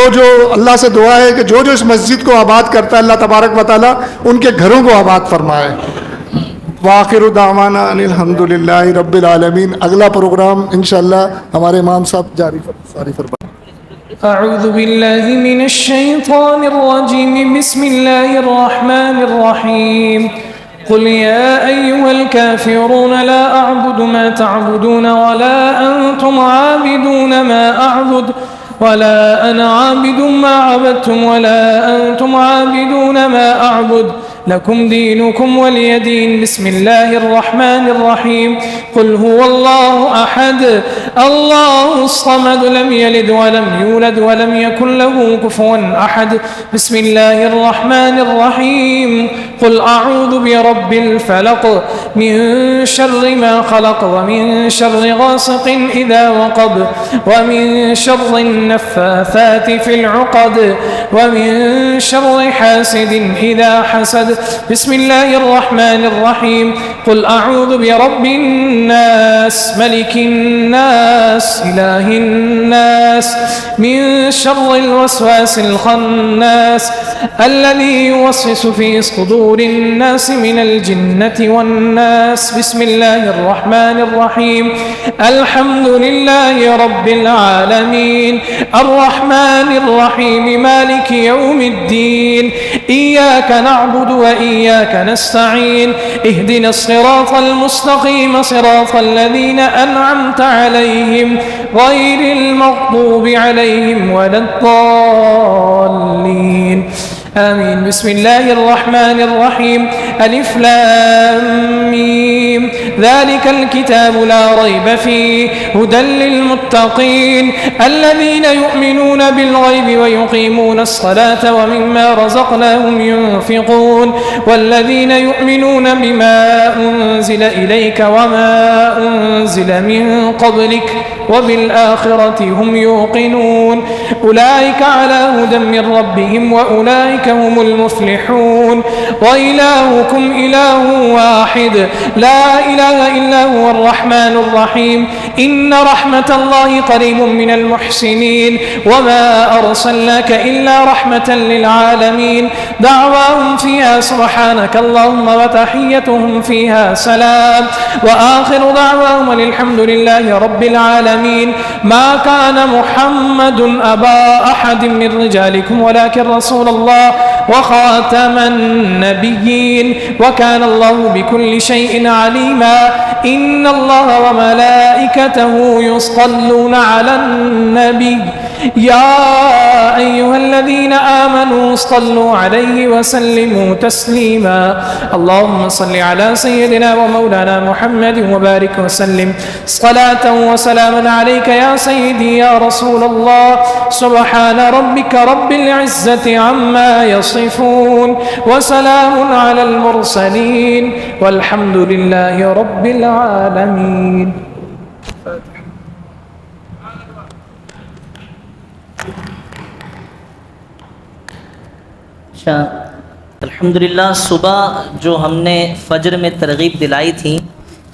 Speaker 6: اللہ سے دعا ہے کہ جو اس مسجد کو آباد کرتا ہے اللہ تبارک و تعالیٰ ان کے گھروں کو آباد فرمائے۔ وآخر دعوانا ان الحمدللہ رب العالمین۔ اگلا پروگرام انشاءاللہ ہمارے امام صاحب جاری فرمائیں۔
Speaker 7: أعوذ بالله من الشيطان الرجيم بسم الله الرحمن الرحيم قل يا أيها الكافرون لا أعبد ما تعبدون ولا أنتم عابدون ما أعبد ولا أنا عابد ما عبدتم ولا أنتم عابدون ما أعبد لكم دينكم ولي دين بسم الله الرحمن الرحيم قل هو الله أحد الله الصمد لم يلد ولم يولد ولم يكن له كفوا أحد بسم الله الرحمن الرحيم قل أعوذ برب الفلق من شر ما خلق ومن شر غاسق إذا وقب ومن شر النفاثات في العقد ومن شر حاسد إذا حسد بسم الله الرحمن الرحيم قل أعوذ برب الناس ملك الناس إله الناس من شر الوسواس الخناس الذي يوسوس في صدور الناس من الجنة والناس بسم الله الرحمن الرحيم الحمد لله رب العالمين الرحمن الرحيم مالك يوم الدين إياك نعبد وإياك نستعين اهدنا الصراط المستقيم صراط الذين أنعمت عليهم غير المغضوب عليهم ولا الضالين آمين. بسم الله الرحمن الرحيم. ألف لام ميم. ذلك الكتاب لا ريب فيه هدى للمتقين الذين يؤمنون بالغيب ويقيمون الصلاة ومما رزقناهم ينفقون والذين يؤمنون بما أنزل إليك وما أنزل من قبلك وبالآخرة هم يوقنون أولئك على هدى من ربهم وأولئك هم المفلحون. وإلهكم إله واحد لا إله إلا هو الرحمن الرحيم. إن رحمة الله قريب من المحسنين وما أرسلناك إلا رحمة للعالمين. دعواهم فيها سبحانك اللهم وتحيتهم فيها سلام وآخر دعواهم الحمد لله رب العالمين. ما كان محمد أبا أحد من رجالكم ولكن رسول الله وخاتم النبيين وكان الله بكل شيء عليما. إن الله وملائكته يصلون على النبي يا أيها الذين آمنوا صلوا عليه وسلموا تسليما. اللهم صل على سيدنا ومولانا محمد وبارك وسلم صلاة وسلاما عليك يا سيدي يا رسول الله. سبحان ربك رب العزة عما يصفون وسلام على المرسلين والحمد لله رب العالمين.
Speaker 2: الحمدللہ صبح جو ہم نے فجر میں ترغیب دلائی تھی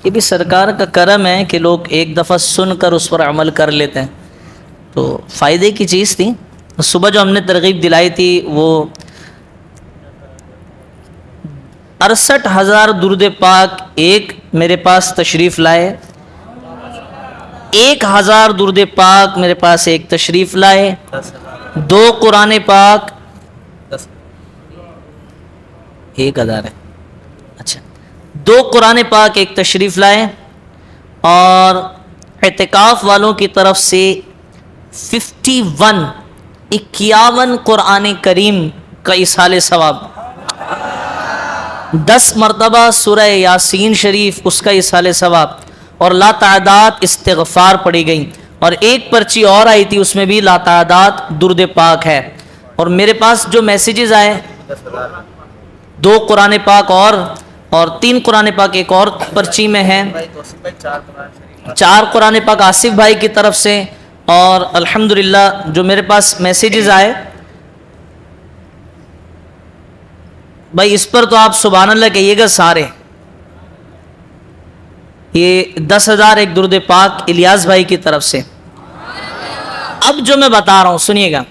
Speaker 2: یہ بھی سرکار کا کرم ہے کہ لوگ ایک دفعہ سن کر اس پر عمل کر لیتے ہیں، تو فائدے کی چیز تھی. صبح جو ہم نے ترغیب دلائی تھی وہ 68,000 درود پاک ایک میرے پاس تشریف لائے، 1,000 درود پاک میرے پاس ایک تشریف لائے، 2 قرآن پاک 1,000 ہے، اچھا 2 قرآن پاک ایک تشریف لائے، اور اعتکاف والوں کی طرف سے 51 قرآن کریم کا ایصال ثواب، 10 مرتبہ سورہ یاسین شریف اس کا ایصال ثواب، اور لاتعداد استغفار پڑھی گئی، اور ایک پرچی اور آئی تھی اس میں بھی لاتعداد درود پاک ہے. اور میرے پاس جو میسیجز آئے 2 قرآن پاک اور 3 قرآن پاک ایک اور پرچی میں ہیں، 4 قرآن پاک آصف بھائی کی طرف سے، اور الحمدللہ جو میرے پاس میسیجز آئے بھائی اس پر تو آپ سبحان اللہ کہیے گا سارے. یہ 10,000 ایک درود پاک الیاس بھائی کی طرف سے. اب جو میں بتا رہا ہوں سنیے گا،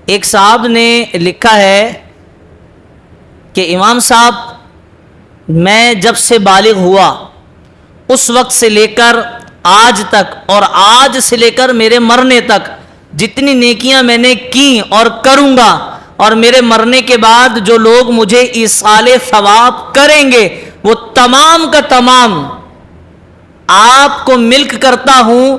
Speaker 2: ایک صاحب نے لکھا ہے کہ امام صاحب میں جب سے بالغ ہوا اس وقت سے لے کر آج تک اور آج سے لے کر میرے مرنے تک جتنی نیکیاں میں نے کی اور کروں گا، اور میرے مرنے کے بعد جو لوگ مجھے ایصال ثواب کریں گے وہ تمام کا تمام آپ کو ملک کرتا ہوں.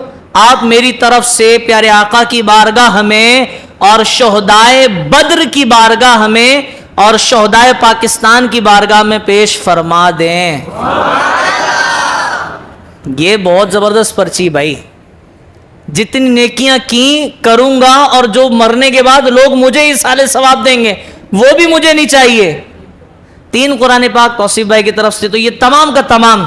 Speaker 2: آپ میری طرف سے پیارے آقا کی بارگاہ میں اور شہدائے بدر کی بارگاہ میں اور شہدائے پاکستان کی بارگاہ میں پیش فرما دیں. یہ بہت زبردست پرچی بھائی، جتنی نیکیاں کی کروں گا اور جو مرنے کے بعد لوگ مجھے ایصال ثواب دیں گے وہ بھی مجھے نہیں چاہیے. 3 قرآن پاک توصیف بھائی کی طرف سے، تو یہ تمام کا تمام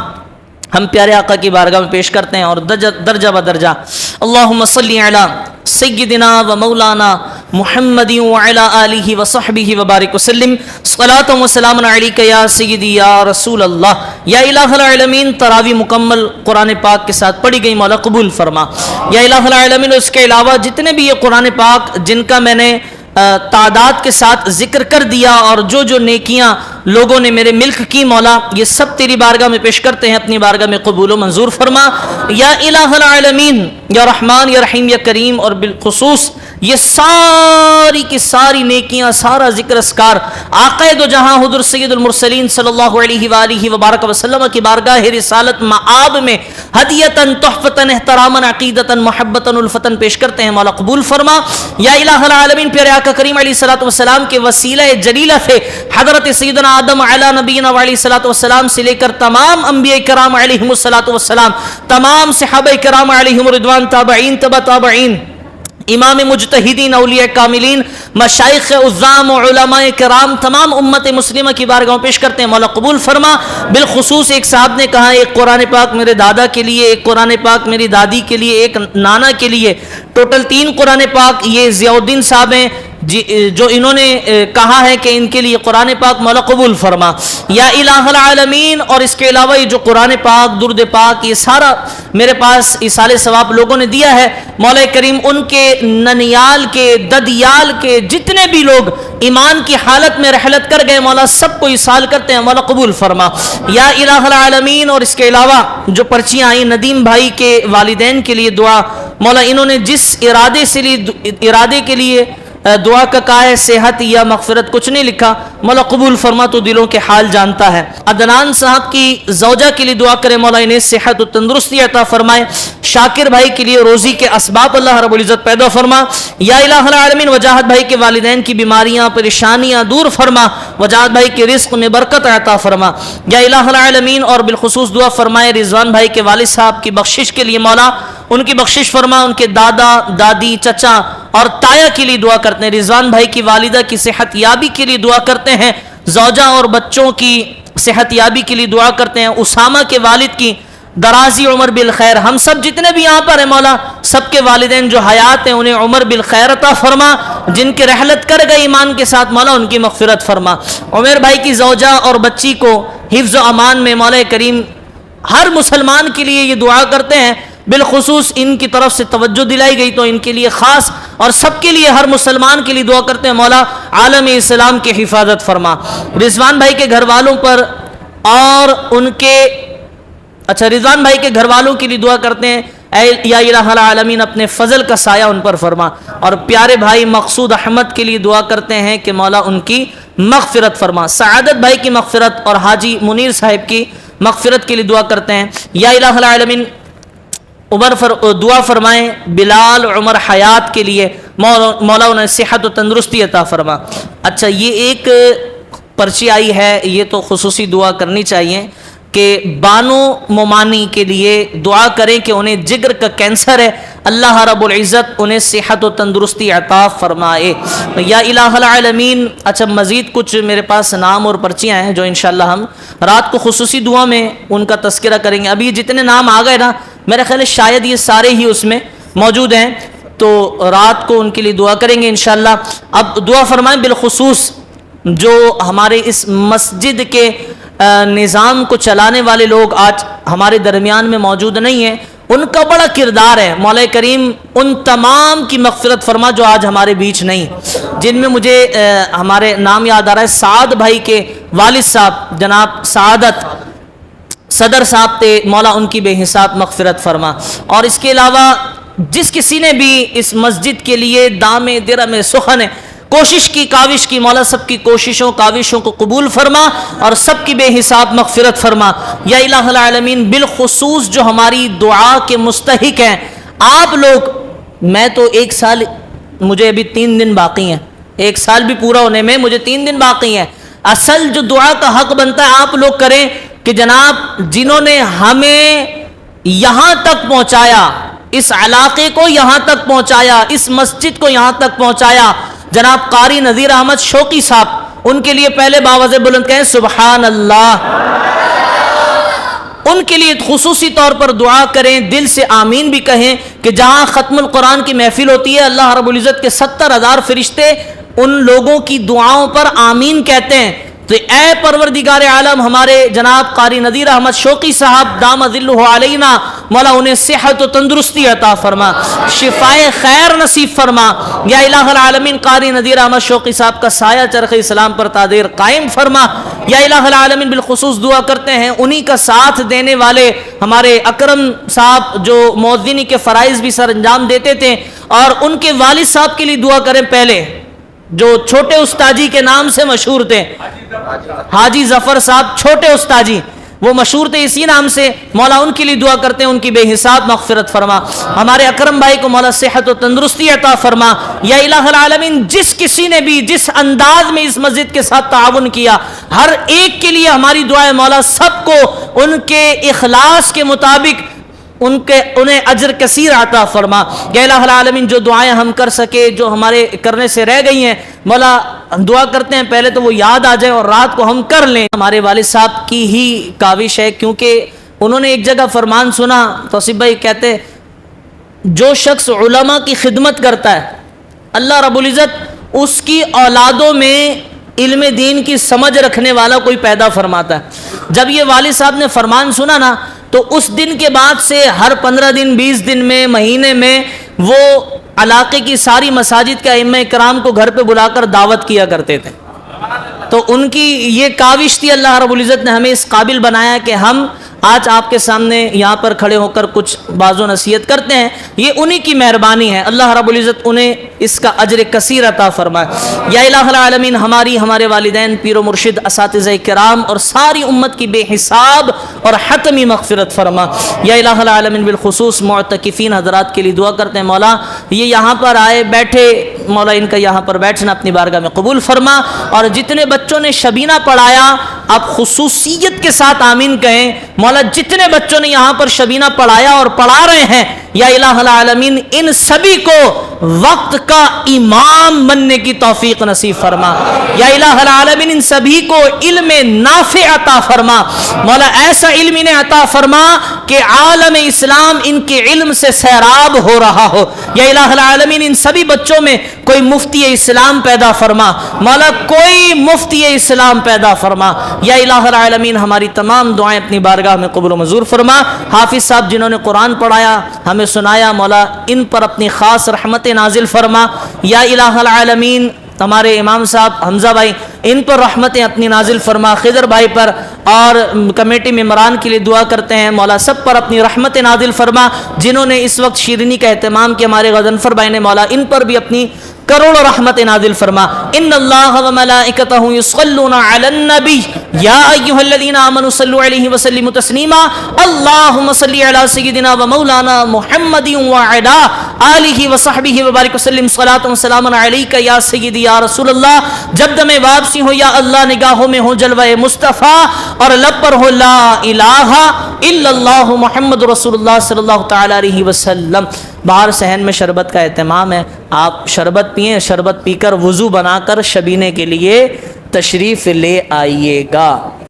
Speaker 2: ہم پیارے آقا کی بارگاہ میں پیش کرتے ہیں، اور درجہ بدرجہ اللہم صلی علی سیدنا و مولانا محمد وعلی آلہ وصحبہ وبارک وسلم صلاۃ و سلام علیک یا سیدی یا رسول اللہ. یا الہ العالمین تراوی مکمل قرآن پاک کے ساتھ پڑھی گئی مولا قبول فرما. یا الہ العالمین اس کے علاوہ جتنے بھی یہ قرآن پاک جن کا میں نے تعداد کے ساتھ ذکر کر دیا اور جو جو نیکیاں لوگوں نے میرے ملک کی مولا، یہ سب تیری بارگاہ میں پیش کرتے ہیں، اپنی بارگاہ میں قبول و منظور فرما. یا الہ العالمین یا رحمان یا رحیم یا کریم، اور بالخصوص یہ ساری کی ساری نیکیاں، سارا ذکر اذکار آقا دو جہاں حضور سید المرسلین صلی اللہ علیہ وآلہ وبارک وسلم کی بارگاہ رسالت مآب میں ہدیتاً تحفتاً احتراماً عقیدتاً محبتاً الفتاً پیش کرتے ہیں، مولا قبول فرما یا الہ العالمین۔ پیارے آقا کریم علیہ الصلوۃ والسلام کے وسیلہ جلیلہ سے حضرت سیدنا آدم علی نبینا علیہ الصلوۃ والسلام سے لے کر تمام انبیاء کرام علیہم الصلوۃ والسلام، تمام صحابہ کرام علیہم رضوان، تابعین، تبع تابعین، امام مجتہدین، اولیاء کاملین، مشائخ عظام، علماء کرام، تمام امت مسلمہ کی بارگاہ پیش کرتے ہیں، مولا قبول فرما۔ بالخصوص ایک صاحب نے کہا ایک قرآن پاک میرے دادا کے لیے، ایک قرآن پاک میری دادی کے لیے، ایک نانا کے لیے، ٹوٹل 3 قرآن پاک۔ یہ ضیاء الدین صاحب ہیں جو انہوں نے کہا ہے کہ ان کے لیے قرآن پاک مولا قبول فرما یا الہ العالمین۔ اور اس کے علاوہ یہ جو قرآن پاک، درود پاک، یہ سارا میرے پاس ایصال ثواب لوگوں نے دیا ہے، مولا کریم ان کے ننیال کے، ددیال کے جتنے بھی لوگ ایمان کی حالت میں رحلت کر گئے، مولا سب کو ایصال کرتے ہیں، مولا قبول فرما یا الہ العالمین۔ اور اس کے علاوہ جو پرچیاں آئیں، ندیم بھائی کے والدین کے لیے دعا، مولا انہوں نے جس ارادے کے لیے دعا کا کہا ہے، صحت یا مغفرت کچھ نہیں لکھا، مولا قبول فرما، تو دلوں کے حال جانتا ہے۔ عدنان صاحب کی زوجہ کے لیے دعا کرے، مولا انہیں صحت و تندرستی عطا فرمائے۔ شاکر بھائی کے لیے روزی کے اسباب اللہ رب العزت پیدا فرما یا الہ العالمین۔ وجاہت بھائی کے والدین کی بیماریاں، پریشانیاں دور فرما، وجاہت بھائی کے رزق میں برکت عطا فرما یا الہ العالمین۔ اور بالخصوص دعا فرمائے رضوان بھائی کے والد صاحب کی بخشش کے لیے، مولا ان کی بخشش فرما، ان کے دادا، دادی، چچا اور تایا کے لیے دعا کرتے ہیں، رضوان بھائی کی والدہ کی صحت یابی کے لیے دعا کرتے ہیں، زوجہ اور بچوں کی صحت یابی کے لیے دعا کرتے ہیں، اسامہ کے والد کی درازی عمر بالخیر، ہم سب جتنے بھی یہاں پر ہیں مولا سب کے والدین جو حیات ہیں انہیں عمر بالخیر عطا فرما، جن کے رحلت کر گئے ایمان کے ساتھ مولا ان کی مغفرت فرما۔ عمر بھائی کی زوجہ اور بچی کو حفظ و امان میں مولا کریم ہر مسلمان کے لیے یہ دعا کرتے ہیں، بالخصوص ان کی طرف سے توجہ دلائی گئی تو ان کے لیے خاص اور سب کے لیے، ہر مسلمان کے لیے دعا کرتے ہیں، مولا عالم اسلام کی حفاظت فرما۔ رضوان بھائی کے گھر والوں پر اور ان کے رضوان بھائی کے گھر والوں کے لیے دعا کرتے ہیں، اے یا الہ العالمین اپنے فضل کا سایہ ان پر فرما۔ اور پیارے بھائی مقصود احمد کے لیے دعا کرتے ہیں کہ مولا ان کی مغفرت فرما۔ سعادت بھائی کی مغفرت اور حاجی منیر صاحب کی مغفرت کے لیے دعا کرتے ہیں یا الہ العالمین۔ دعا فرمائیں بلال عمر حیات کے لیے، مولا انہیں صحت و تندرستی عطا فرما۔ اچھا یہ ایک پرچی آئی ہے، یہ تو خصوصی دعا کرنی چاہیے کہ بانو مومانی کے لیے دعا کریں کہ انہیں جگر کا کینسر ہے، اللہ رب العزت انہیں صحت و تندرستی عطا فرمائے یا الہ العالمین۔ اچھا مزید کچھ میرے پاس نام اور پرچیاں ہیں جو انشاءاللہ ہم رات کو خصوصی دعا میں ان کا تذکرہ کریں گے۔ ابھی جتنے نام آ گئے نا میرا خیال ہے شاید یہ سارے ہی اس میں موجود ہیں، تو رات کو ان کے لیے دعا کریں گے انشاءاللہ۔ اب دعا فرمائیں بالخصوص جو ہمارے اس مسجد کے نظام کو چلانے والے لوگ آج ہمارے درمیان میں موجود نہیں ہیں، ان کا بڑا کردار ہے، مولا کریم ان تمام کی مغفرت فرما جو آج ہمارے بیچ نہیں، جن میں مجھے ہمارے نام یاد آ رہا ہے، سعد بھائی کے والد صاحب جناب سعادت صدر صاحب تھے، مولا ان کی بے حساب مغفرت فرما۔ اور اس کے علاوہ جس کسی نے بھی اس مسجد کے لیے دام درہم سخن کوشش کی، کاوش کی، مولا سب کی کوششوں کاوشوں کو قبول فرما اور سب کی بے حساب مغفرت فرما یا الہ العالمین۔ بالخصوص جو ہماری دعا کے مستحق ہیں آپ لوگ، میں تو 1 سال، مجھے ابھی 3 دن باقی ہیں، 1 سال بھی پورا ہونے میں مجھے 3 دن باقی ہیں، اصل جو دعا کا حق بنتا ہے آپ لوگ کریں کہ جناب جنہوں نے ہمیں یہاں تک پہنچایا، اس علاقے کو یہاں تک پہنچایا، اس مسجد کو یہاں تک پہنچایا، جناب قاری نذیر احمد شوقی صاحب، ان کے لیے پہلے باوجہ بلند کہیں سبحان اللہ، ان کے لیے خصوصی طور پر دعا کریں، دل سے آمین بھی کہیں کہ جہاں ختم القرآن کی محفل ہوتی ہے اللہ رب العزت کے 70,000 فرشتے ان لوگوں کی دعاؤں پر آمین کہتے ہیں، تو اے پروردگار عالم ہمارے جناب قاری نذیر احمد شوقی صاحب دام ذلہ علینا، مولا انہیں صحت و تندرستی عطا فرما، شفائے خیر نصیب فرما یا الہ العالمین۔ قاری نذیر احمد شوقی صاحب کا سایہ چرخ اسلام پر تادیر قائم فرما یا الہ العالمین۔ بالخصوص دعا کرتے ہیں انہی کا ساتھ دینے والے ہمارے اکرم صاحب جو مؤذنی کے فرائض بھی سر انجام دیتے تھے، اور ان کے والد صاحب کے لیے دعا کریں پہلے، جو چھوٹے استاجی کے نام سے مشہور تھے، حاجی ظفر صاحب چھوٹے استاجی، وہ مشہور تھے اسی نام سے، مولا ان کے لیے دعا کرتے ہیں، ان کی بے حساب مغفرت فرما۔ ہمارے اکرم بھائی کو مولا صحت و تندرستی عطا فرما۔ یا الہ العالمین، جس کسی نے بھی جس انداز میں اس مسجد کے ساتھ تعاون کیا، ہر ایک کے لیے ہماری دعا ہے مولا سب کو ان کے اخلاص کے مطابق انہیں اجر کثیر عطا فرما۔ یا الہ العالمین، جو دعائیں ہم کر سکے، جو ہمارے کرنے سے رہ گئی ہیں، مولا دعا کرتے ہیں پہلے تو وہ یاد آ جائے اور رات کو ہم کر لیں۔ ہمارے والد صاحب کی ہی کاوش ہے، کیونکہ انہوں نے ایک جگہ فرمان سنا، توصیف بھائی کہتے جو شخص علماء کی خدمت کرتا ہے اللہ رب العزت اس کی اولادوں میں علم دین کی سمجھ رکھنے والا کوئی پیدا فرماتا ہے۔ جب یہ والد صاحب نے فرمان سنا نا، تو اس دن کے بعد سے ہر 15 دن 20 دن میں مہینے میں وہ علاقے کی ساری مساجد کے ائمہ کرام کو گھر پہ بلا کر دعوت کیا کرتے تھے۔ تو ان کی یہ کاوش تھی، اللہ رب العزت نے ہمیں اس قابل بنایا کہ ہم آج آپ کے سامنے یہاں پر کھڑے ہو کر کچھ باز و نصیحت کرتے ہیں، یہ انہی کی مہربانی ہے۔ اللہ رب العزت انہیں اس کا اجر کثیر عطا فرمائے۔ یا الہ العالمین، ہمارے والدین، پیر و مرشد، اساتذہ کرام اور ساری امت کی بے حساب اور حتمی مغفرت فرما۔ یا الہ العالمین، بالخصوص معتکفین حضرات کے لیے دعا کرتے ہیں، مولا یہ یہاں پر آئے بیٹھے، مولا ان کا یہاں پر بیٹھنا اپنی بارگاہ میں قبول فرما، اور جتنے بچوں نے شبینہ پڑھایا آپ خصوصیت کے ساتھ آمین کہیں۔ مولا جتنے بچوں نے یہاں پر شبینہ پڑھایا اور پڑھا رہے ہیں، یا الہ العالمین ان سبھی کو وقت کا امام بننے کی توفیق نصیب فرما۔ یا الہ العالمین ان سبھی کو علم نافع عطا فرما۔ مولا ایسا علم انہیں عطا فرما کہ عالم اسلام ان کے علم سے سیراب ہو رہا ہو۔ یا الہ العالمین ان سبھی بچوں میں کوئی مفتی اسلام پیدا فرما، مولا کوئی مفتی اسلام پیدا فرما۔ یا الہ العالمین ہماری تمام دعائیں اپنی بارگاہ میں قبول و منظور فرما۔ حافظ صاحب جنہوں نے قرآن پڑھایا، ہمیں سنایا، مولا ان پر اپنی خاص رحمت نازل فرما۔ یا الہ العالمین ہمارے امام صاحب حمزہ بھائی، ان پر رحمتیں اپنی نازل فرما، خضر بھائی پر اور کمیٹی ممبران کے لیے دعا کرتے ہیں، مولا سب پر اپنی رحمت نازل فرما۔ جنہوں نے اس وقت شیرینی کا اہتمام کیا، ہمارے غضنفر بھائی نے، مولا ان پر بھی اپنی کروڑوں رحمت نازل فرما۔ ان اللہ و ملائکتہ یصلون علی النبی یا ایھا الذین آمنوا صلوا علیہ وسلموا تسلیما۔ اللہم صل علی سیدنا و مولانا محمد وعلی آلہ وصحبہ وبارک وسلم، صلاۃ و سلام علیک یا سیدی یا رسول اللہ۔ جب دم واپسی ہو یا اللہ، نگاہوں میں ہو جلوہ مصطفیٰ اور لب پر ہو لا الہ الا اللہ محمد رسول اللہ صلی اللہ تعالی علیہ وسلم۔ باہر صحن میں شربت کا اہتمام ہے، آپ شربت پئیں، شربت پی کر وضو بنا کر شبینے کے لیے تشریف لے آئیے گا۔